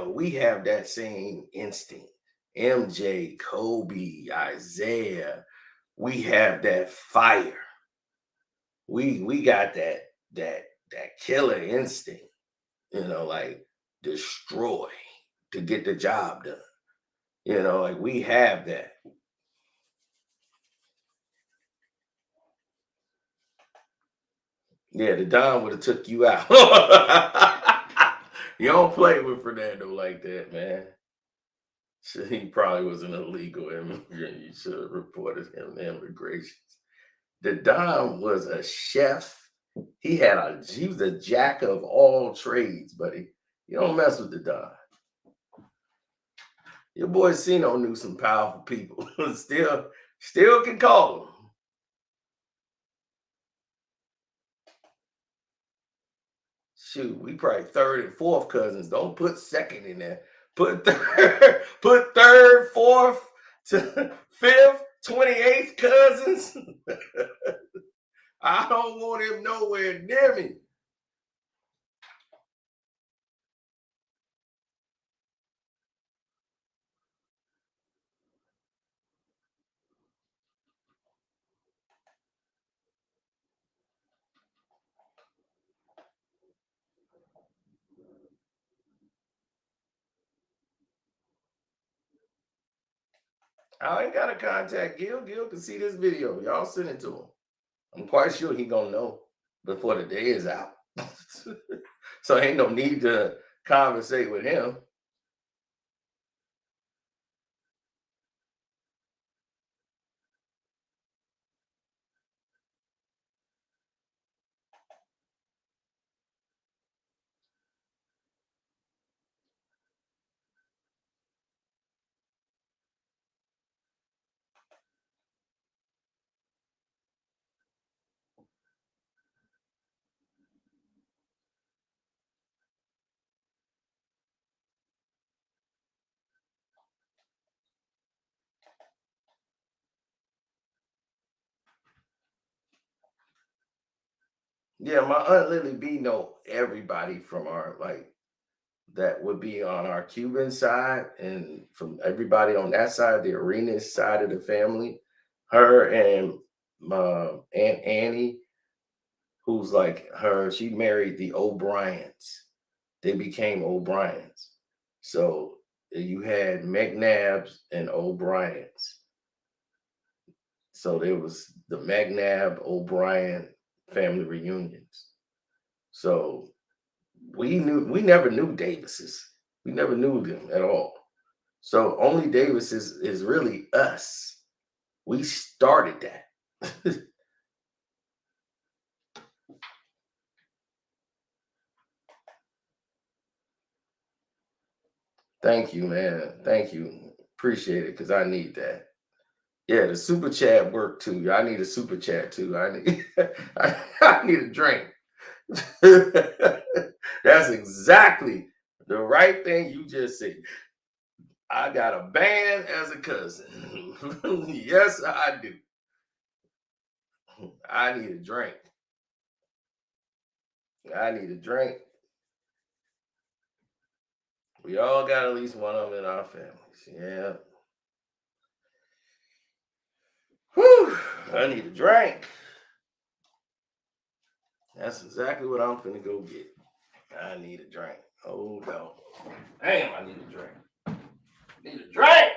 We have that same instinct. MJ, Kobe, Isaiah. We have that fire. We got that killer instinct. Like destroy to get the job done. Like we have that. Yeah, the Don would have took you out. You don't play with Fernando like that, man. He probably was an illegal immigrant. You should have reported him to immigration. The Don was a chef. He was a jack of all trades, buddy. You don't mess with the Don. Your boy Sino knew some powerful people. still can call them. Shoot, we probably third and fourth cousins. Don't put second in there. Put third, put third, fourth to fifth, 28th cousins. I don't want him nowhere near me. I ain't got to contact Gil. Gil can see this video. Y'all send it to him. I'm quite sure he gonna know before the day is out. So ain't no need to conversate with him. Yeah, my aunt Lily B know everybody from our that would be on our Cuban side, and from everybody on that side, the Arenas side of the family. Her and my Aunt Annie, who's like her, she married the O'Briens. they became O'Briens. So you had McNabbs and O'Briens. So there was the McNabb O'Brien family reunions. So we never knew Davises. We never knew them at all. So only Davis is really us. We started that. Thank you, man. Thank you. Appreciate it because I need that. Yeah, the super chat worked too. I need a super chat too. I need I need a drink. That's exactly the right thing you just said. I got a band as a cousin. Yes, I do. I need a drink. I need a drink. We all got at least one of them in our families. Yeah. Whew. I need a drink. That's exactly what I'm finna go get. I need a drink. Hold on. Damn, I need a drink. Need a drink.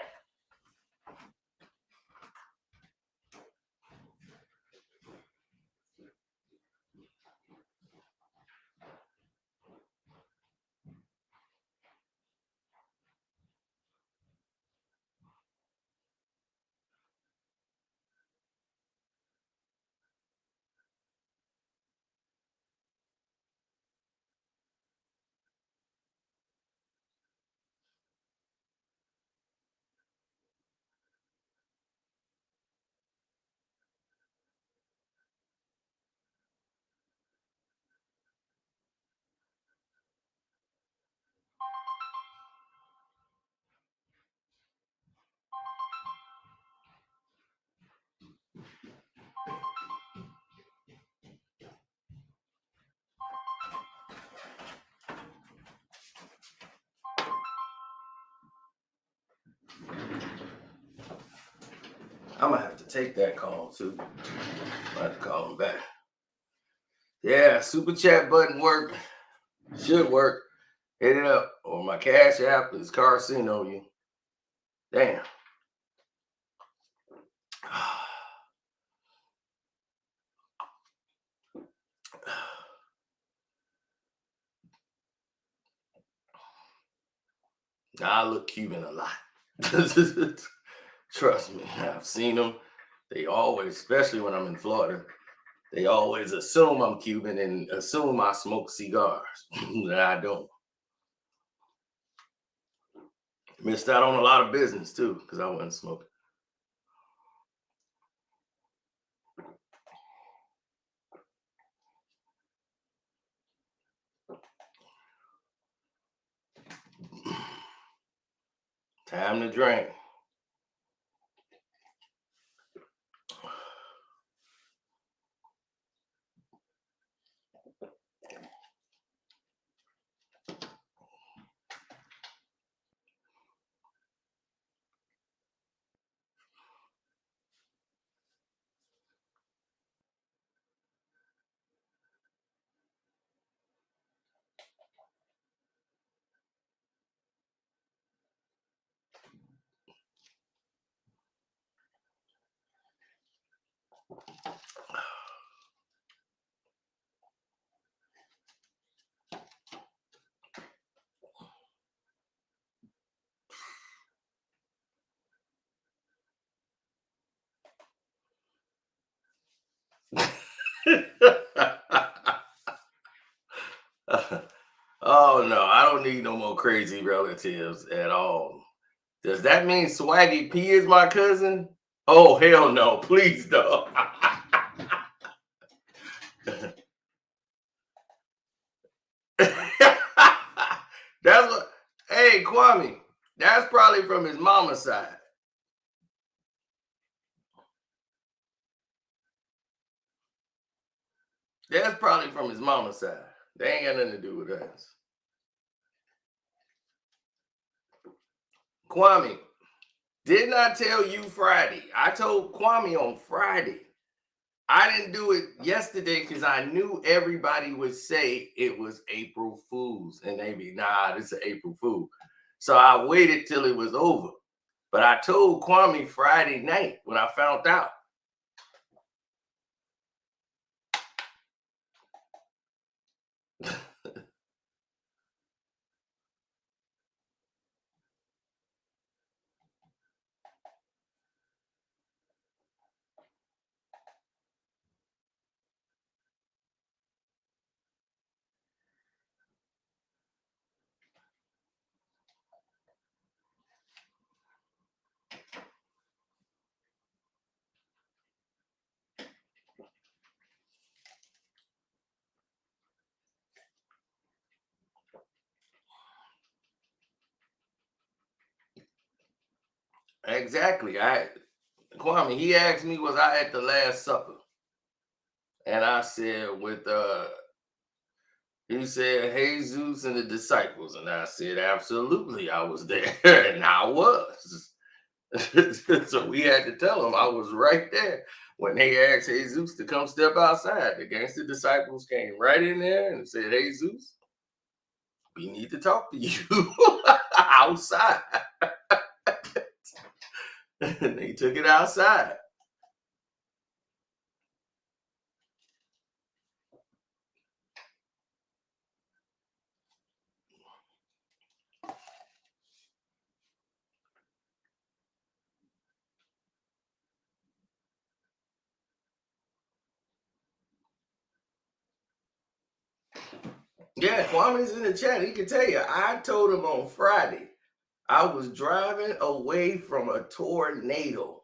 I'm gonna have to take that call too. I have to call him back. Yeah, super chat button work. Should work. Hit it up. Or my cash app is Karceno you. Damn. I look Cuban a lot. Trust me, I've seen them. They always, especially when I'm in Florida, they always assume I'm Cuban and assume I smoke cigars. That I don't. Missed out on a lot of business too because I wasn't smoking. Time to drink. Oh no, I don't need no more crazy relatives at all. Does that mean Swaggy P is my cousin? Oh hell no, please no. That's what. Hey Kwame, that's probably from his mama's side. That's probably from his mama's side. They ain't got nothing to do with us. Kwame, didn't I tell you Friday? I told Kwame on Friday I didn't do it yesterday because I knew everybody would say it was April Fool's, and they be, nah, this is April Fool. So I waited till it was over. But I told Kwame Friday night when I found out. Exactly. Kwame, he asked me, was I at the Last Supper? And I said, with he said, Jesus and the disciples. And I said, absolutely, I was there. And I was. So we had to tell him I was right there when they asked Jesus to come step outside. The gangster disciples came right in there and said, "Hey, Jesus, we need to talk to you outside." And they took it outside. Yeah, Kwame's in the chat. He can tell you. I told him on Friday I was driving away from a tornado.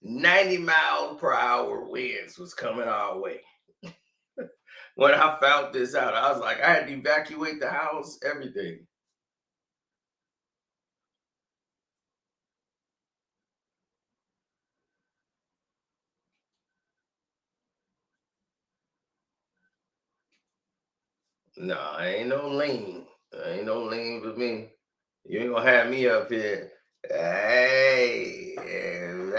90 miles per hour winds was coming our way. When I found this out, I was like, I had to evacuate the house, everything. No, I ain't no lean. I ain't no lean with me. You ain't gonna have me up here. Hey, I'm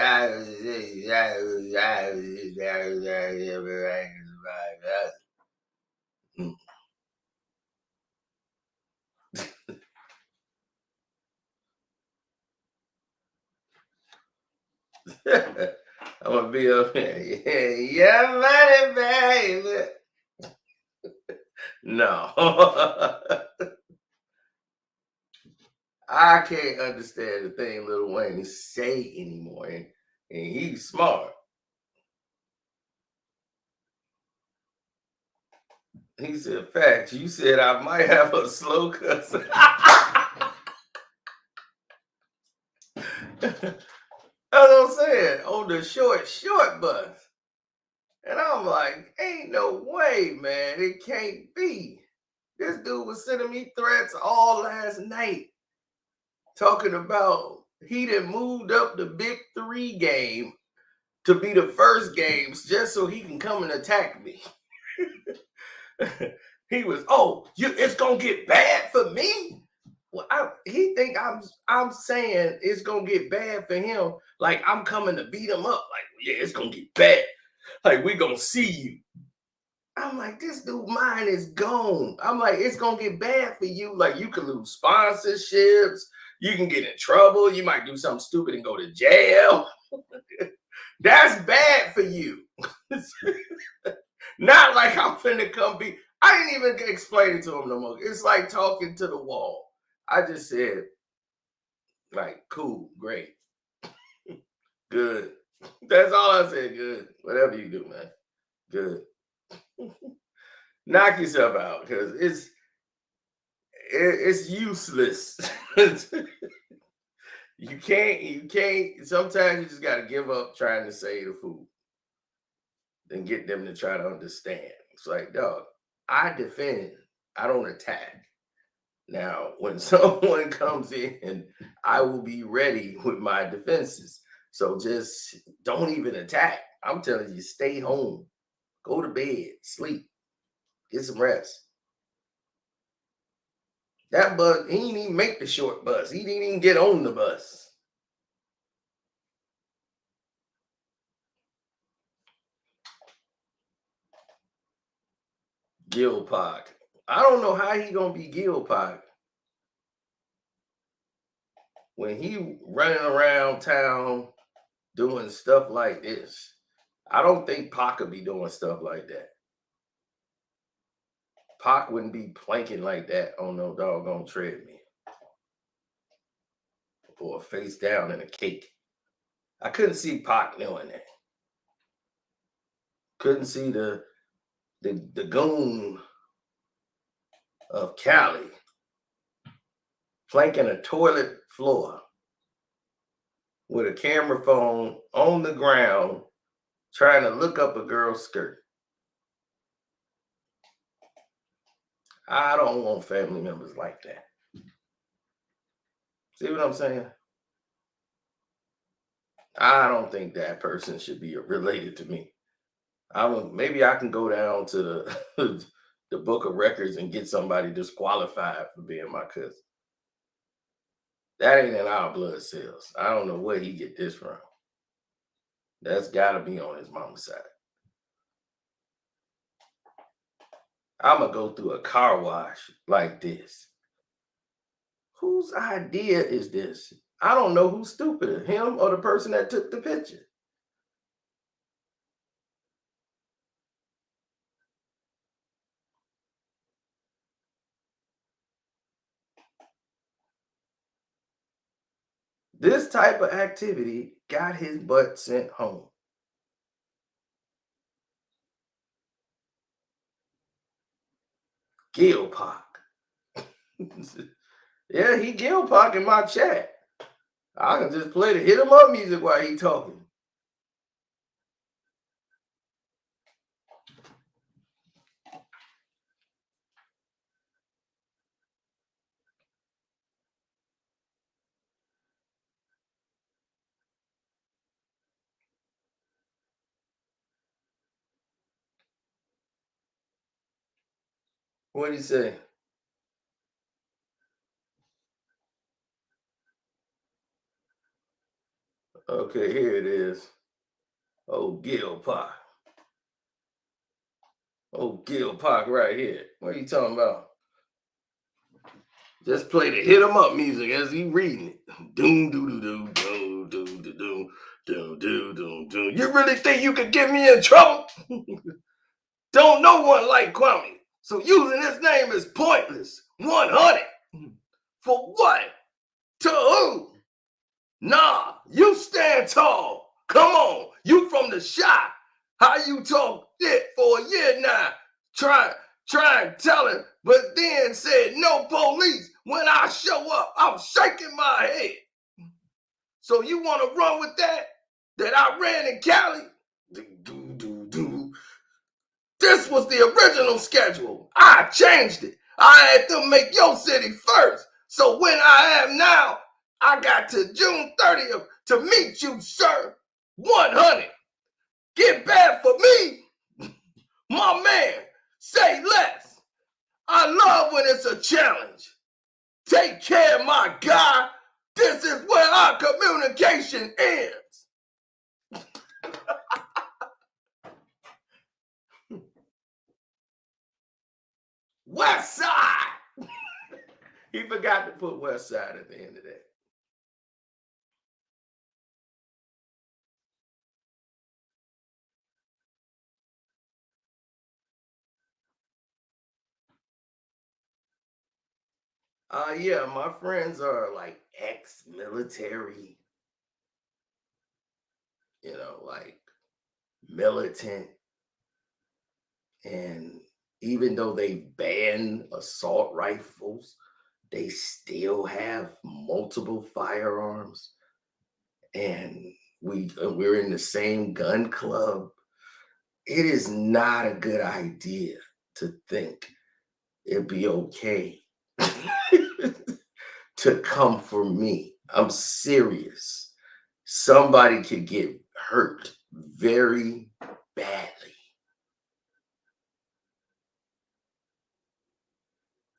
gonna be up here. Yeah, yeah, money, baby. No. I can't understand the thing Lil Wayne say anymore. And he's smart. He said, facts. You said I might have a slow cuss. That's what I'm saying. On the short bus. And I'm like, ain't no way, man. It can't be. This dude was sending me threats all last night, talking about he done moved up the big three game to be the first games just so he can come and attack me. He was, it's gonna get bad for me. Well, he think I'm saying it's gonna get bad for him. Like I'm coming to beat him up. Like, yeah, it's gonna get bad. Like we gonna see you. I'm like, this dude mind is gone. I'm like, it's gonna get bad for you. Like you can lose sponsorships. You can get in trouble. You might do something stupid and go to jail. That's bad for you. Not like I'm finna come be. I didn't even explain it to him no more. It's like talking to the wall. I just said, like, cool, great, good. That's all I said. Good. Whatever you do, man. Good. Knock yourself out because it's useless. You can't. Sometimes you just gotta give up trying to save the food and get them to try to understand. It's like, dog, I defend, I don't attack. Now, when someone comes in, I will be ready with my defenses. So just don't even attack. I'm telling you, stay home, go to bed, sleep, get some rest. That bus, he didn't even make the short bus. He didn't even get on the bus. Gil Pac. I don't know how he gonna be Gil Pac when he running around town doing stuff like this. I don't think Pac could be doing stuff like that. Pac wouldn't be planking like that on no doggone treadmill or face down in a cake. I couldn't see Pac doing that. Couldn't see the goon of Cali planking a toilet floor with a camera phone on the ground trying to look up a girl's skirt. I don't want family members like that. See what I'm saying? I don't think that person should be related to me. Maybe I can go down to the the book of records and get somebody disqualified for being my cousin. That ain't in our blood cells. I don't know where he get this from. That's got to be on his mama's side. I'm gonna go through a car wash like this. Whose idea is this? I don't know who's stupider, him or the person that took the picture. This type of activity got his butt sent home. Gil Pac. Yeah, he Gil Pac in my chat. I can just play the hit him up music while he talking. What'd he say? Okay, here it is. Oh, Gil Pac. Oh, Gil Pac right here. What are you talking about? Just play the hit him up music as he reading it. Doom doo doo doo doo doo doo doo doo doo doo doo. You really think you could get me in trouble? Don't no one like Kwame. So using his name is pointless. 100. For what? To who? Nah, you stand tall. Come on. You from the shop. How you talk shit for a year now? Try and tell him, but then said no police. When I show up, I'm shaking my head. So you want to run with that? That I ran in Cali? This was the original schedule. I changed it. I had to make your city first. So when I am now, I got to June 30th to meet you, sir. 100. Get bad for me. My man, say less. I love when it's a challenge. Take care, my guy. This is where our communication ends. West Side. He forgot to put West Side at the end of that. Yeah, my friends are like ex-military, like militant, and even though they ban assault rifles, they still have multiple firearms, and we're in the same gun club. It is not a good idea to think it'd be okay to come for me. I'm serious. Somebody could get hurt very badly.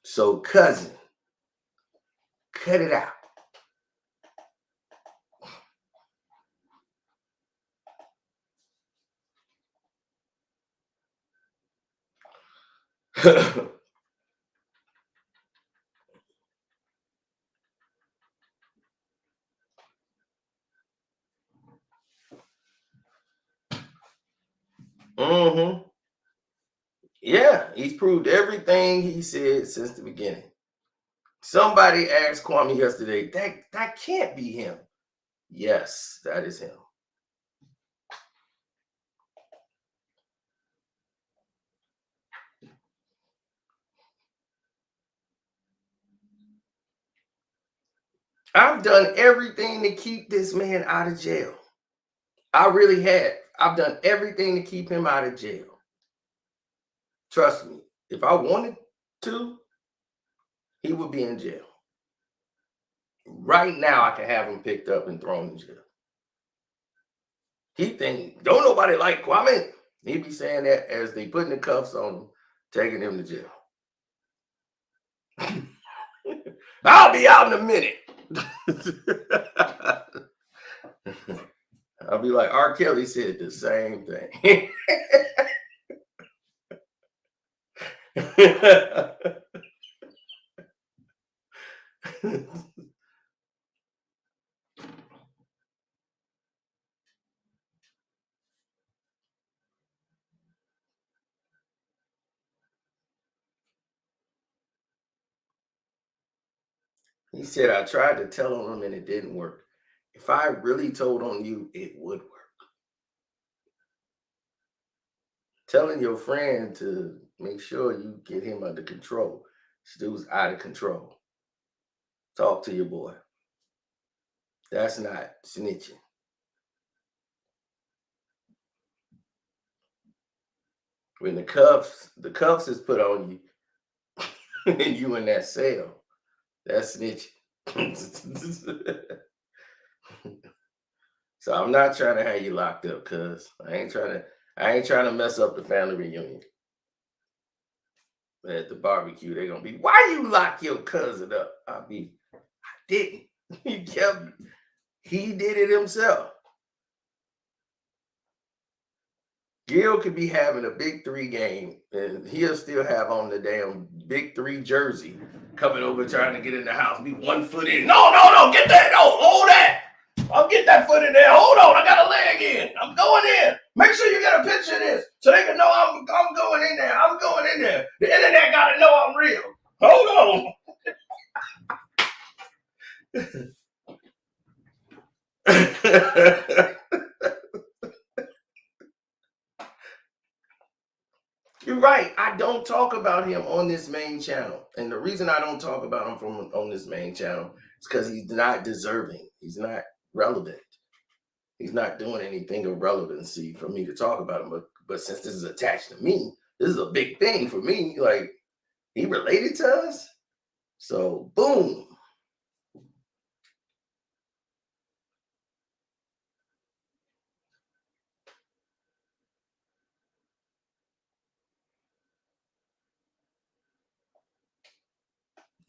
So, cousin, cut it out. Hmm. Yeah, he's proved everything he said since the beginning. Somebody asked Kwame yesterday, that can't be him. Yes, that is him. I've done everything to keep this man out of jail. I really have. I've done everything to keep him out of jail. Trust me. If I wanted to, he would be in jail. Right now, I can have him picked up and thrown in jail. He think don't nobody like Kwame. He be saying that as they putting the cuffs on him, taking him to jail. I'll be out in a minute. I'll be like R. Kelly said the same thing. He said, I tried to tell on him and it didn't work. If I really told on you, it would work. Telling your friend to make sure you get him under control. This dude's out of control. Talk to your boy. That's not snitching. When the cuffs is put on you and you in that cell, that's snitching. So I'm not trying to have you locked up, cuz I ain't trying to mess up the family reunion. At the barbecue, they're gonna be, why you lock your cousin up? I'll be, I didn't. He kept he did it himself. Gil could be having a big three game and he'll still have on the damn big three jersey coming over trying to get in the house, be 1 foot in. No, no, no, get that. No, hold that. I'll get that foot in there. Hold on, I got a leg in. I'm going in. Make sure you get a picture of this so they can know I'm going in there. I'm going in there. The internet gotta know I'm real. Hold on. You're right. I don't talk about him on this main channel. And the reason I don't talk about him from on this main channel is because he's not deserving. He's not relevant. He's not doing anything of relevancy for me to talk about him. But since this is attached to me, this is a big thing for me. Like, he related to us. So boom.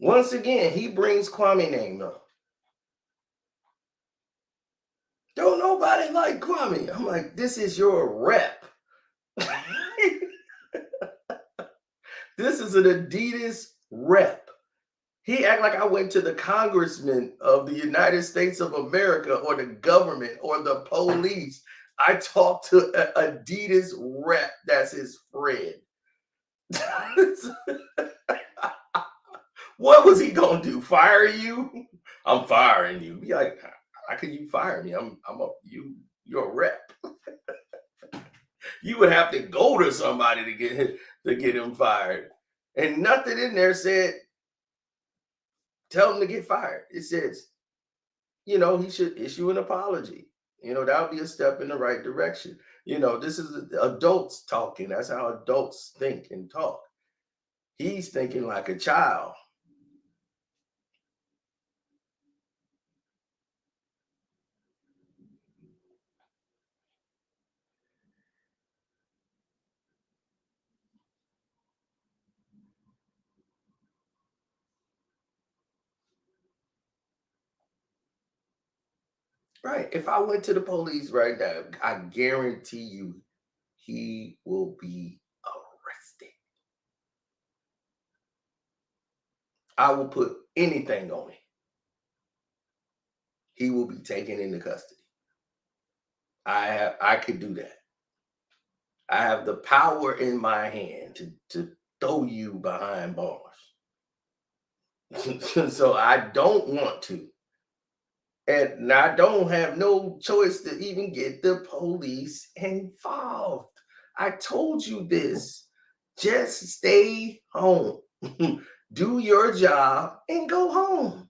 Once again, he brings Kwame name up. Don't nobody like Kwame. I'm like, this is your rep. This is an Adidas rep. He act like I went to the congressman of the United States of America or the government or the police. I talked to Adidas rep. That's his friend. What was he gonna do? Fire you? I'm firing you. Be like, how can you fire me? You're a rep. You would have to go to somebody to get him fired. And nothing in there said tell him to get fired. It says, he should issue an apology. That would be a step in the right direction. This is adults talking. That's how adults think and talk. He's thinking like a child. Right. If I went to the police right now, I guarantee you he will be arrested. I will put anything on it. He will be taken into custody. I could do that. I have the power in my hand to throw you behind bars. So I don't want to. And I don't have no choice to even get the police involved. I told you this. Just stay home. Do your job and go home.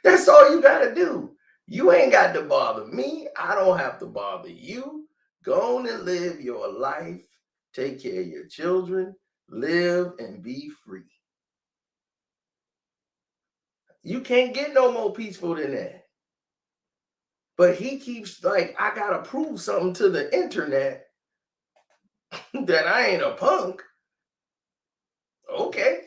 That's all you got to do. You ain't got to bother me. I don't have to bother you. Go on and live your life. Take care of your children. Live and be free. You can't get no more peaceful than that. But he keeps like, I gotta prove something to the internet that I ain't a punk. Okay.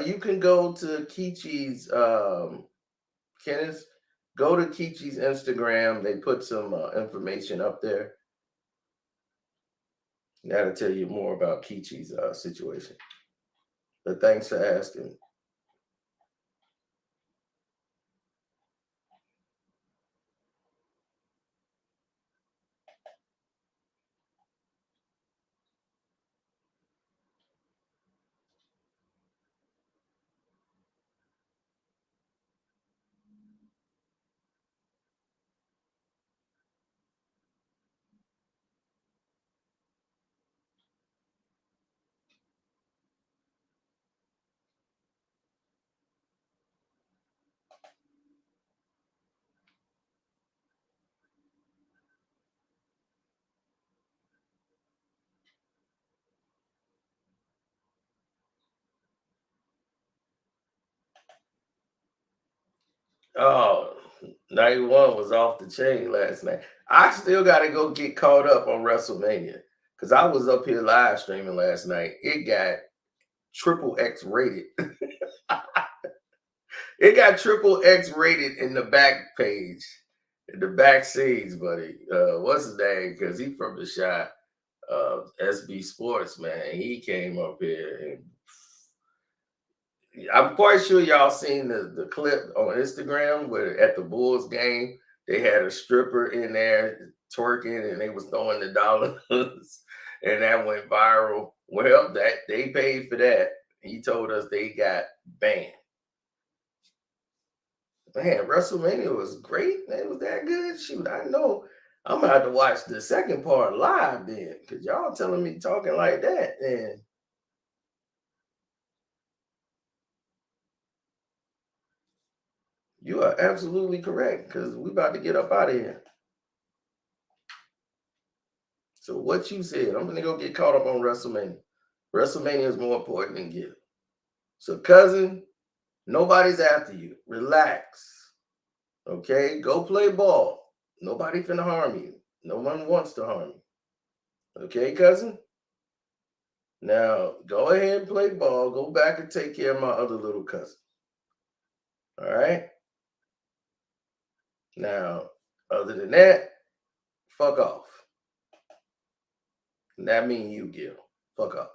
You can go to Kichi's Kenneth, go to Kichi's Instagram. They put some information up there. That'll tell you more about Kichi's situation. But thanks for asking. Oh, 91 was off the chain last night. I still got to go get caught up on WrestleMania because I was up here live streaming last night. It got triple X rated. It got triple X rated in the back page, in the back scenes, buddy. What's his name? Because he from the shot. SB Sports, man. He came up here and I'm quite sure y'all seen the clip on Instagram where at the Bulls game they had a stripper in there twerking and they was throwing the dollars and that went viral. Well, that they paid for that. He told us they got banned. Man, WrestleMania was great. It was that good. Shoot, I know. I'm gonna have to watch the second part live then, because y'all telling me talking like that, and you are absolutely correct. Because we about to get up out of here. So what you said, I'm gonna go get caught up on WrestleMania. WrestleMania is more important than Gil. So cousin, nobody's after you. Relax. Okay, go play ball. Nobody finna harm you. No one wants to harm you. Okay, cousin. Now go ahead and play ball. Go back and take care of my other little cousin. All right. Now, other than that, fuck off. And that mean you, Gil. Fuck off.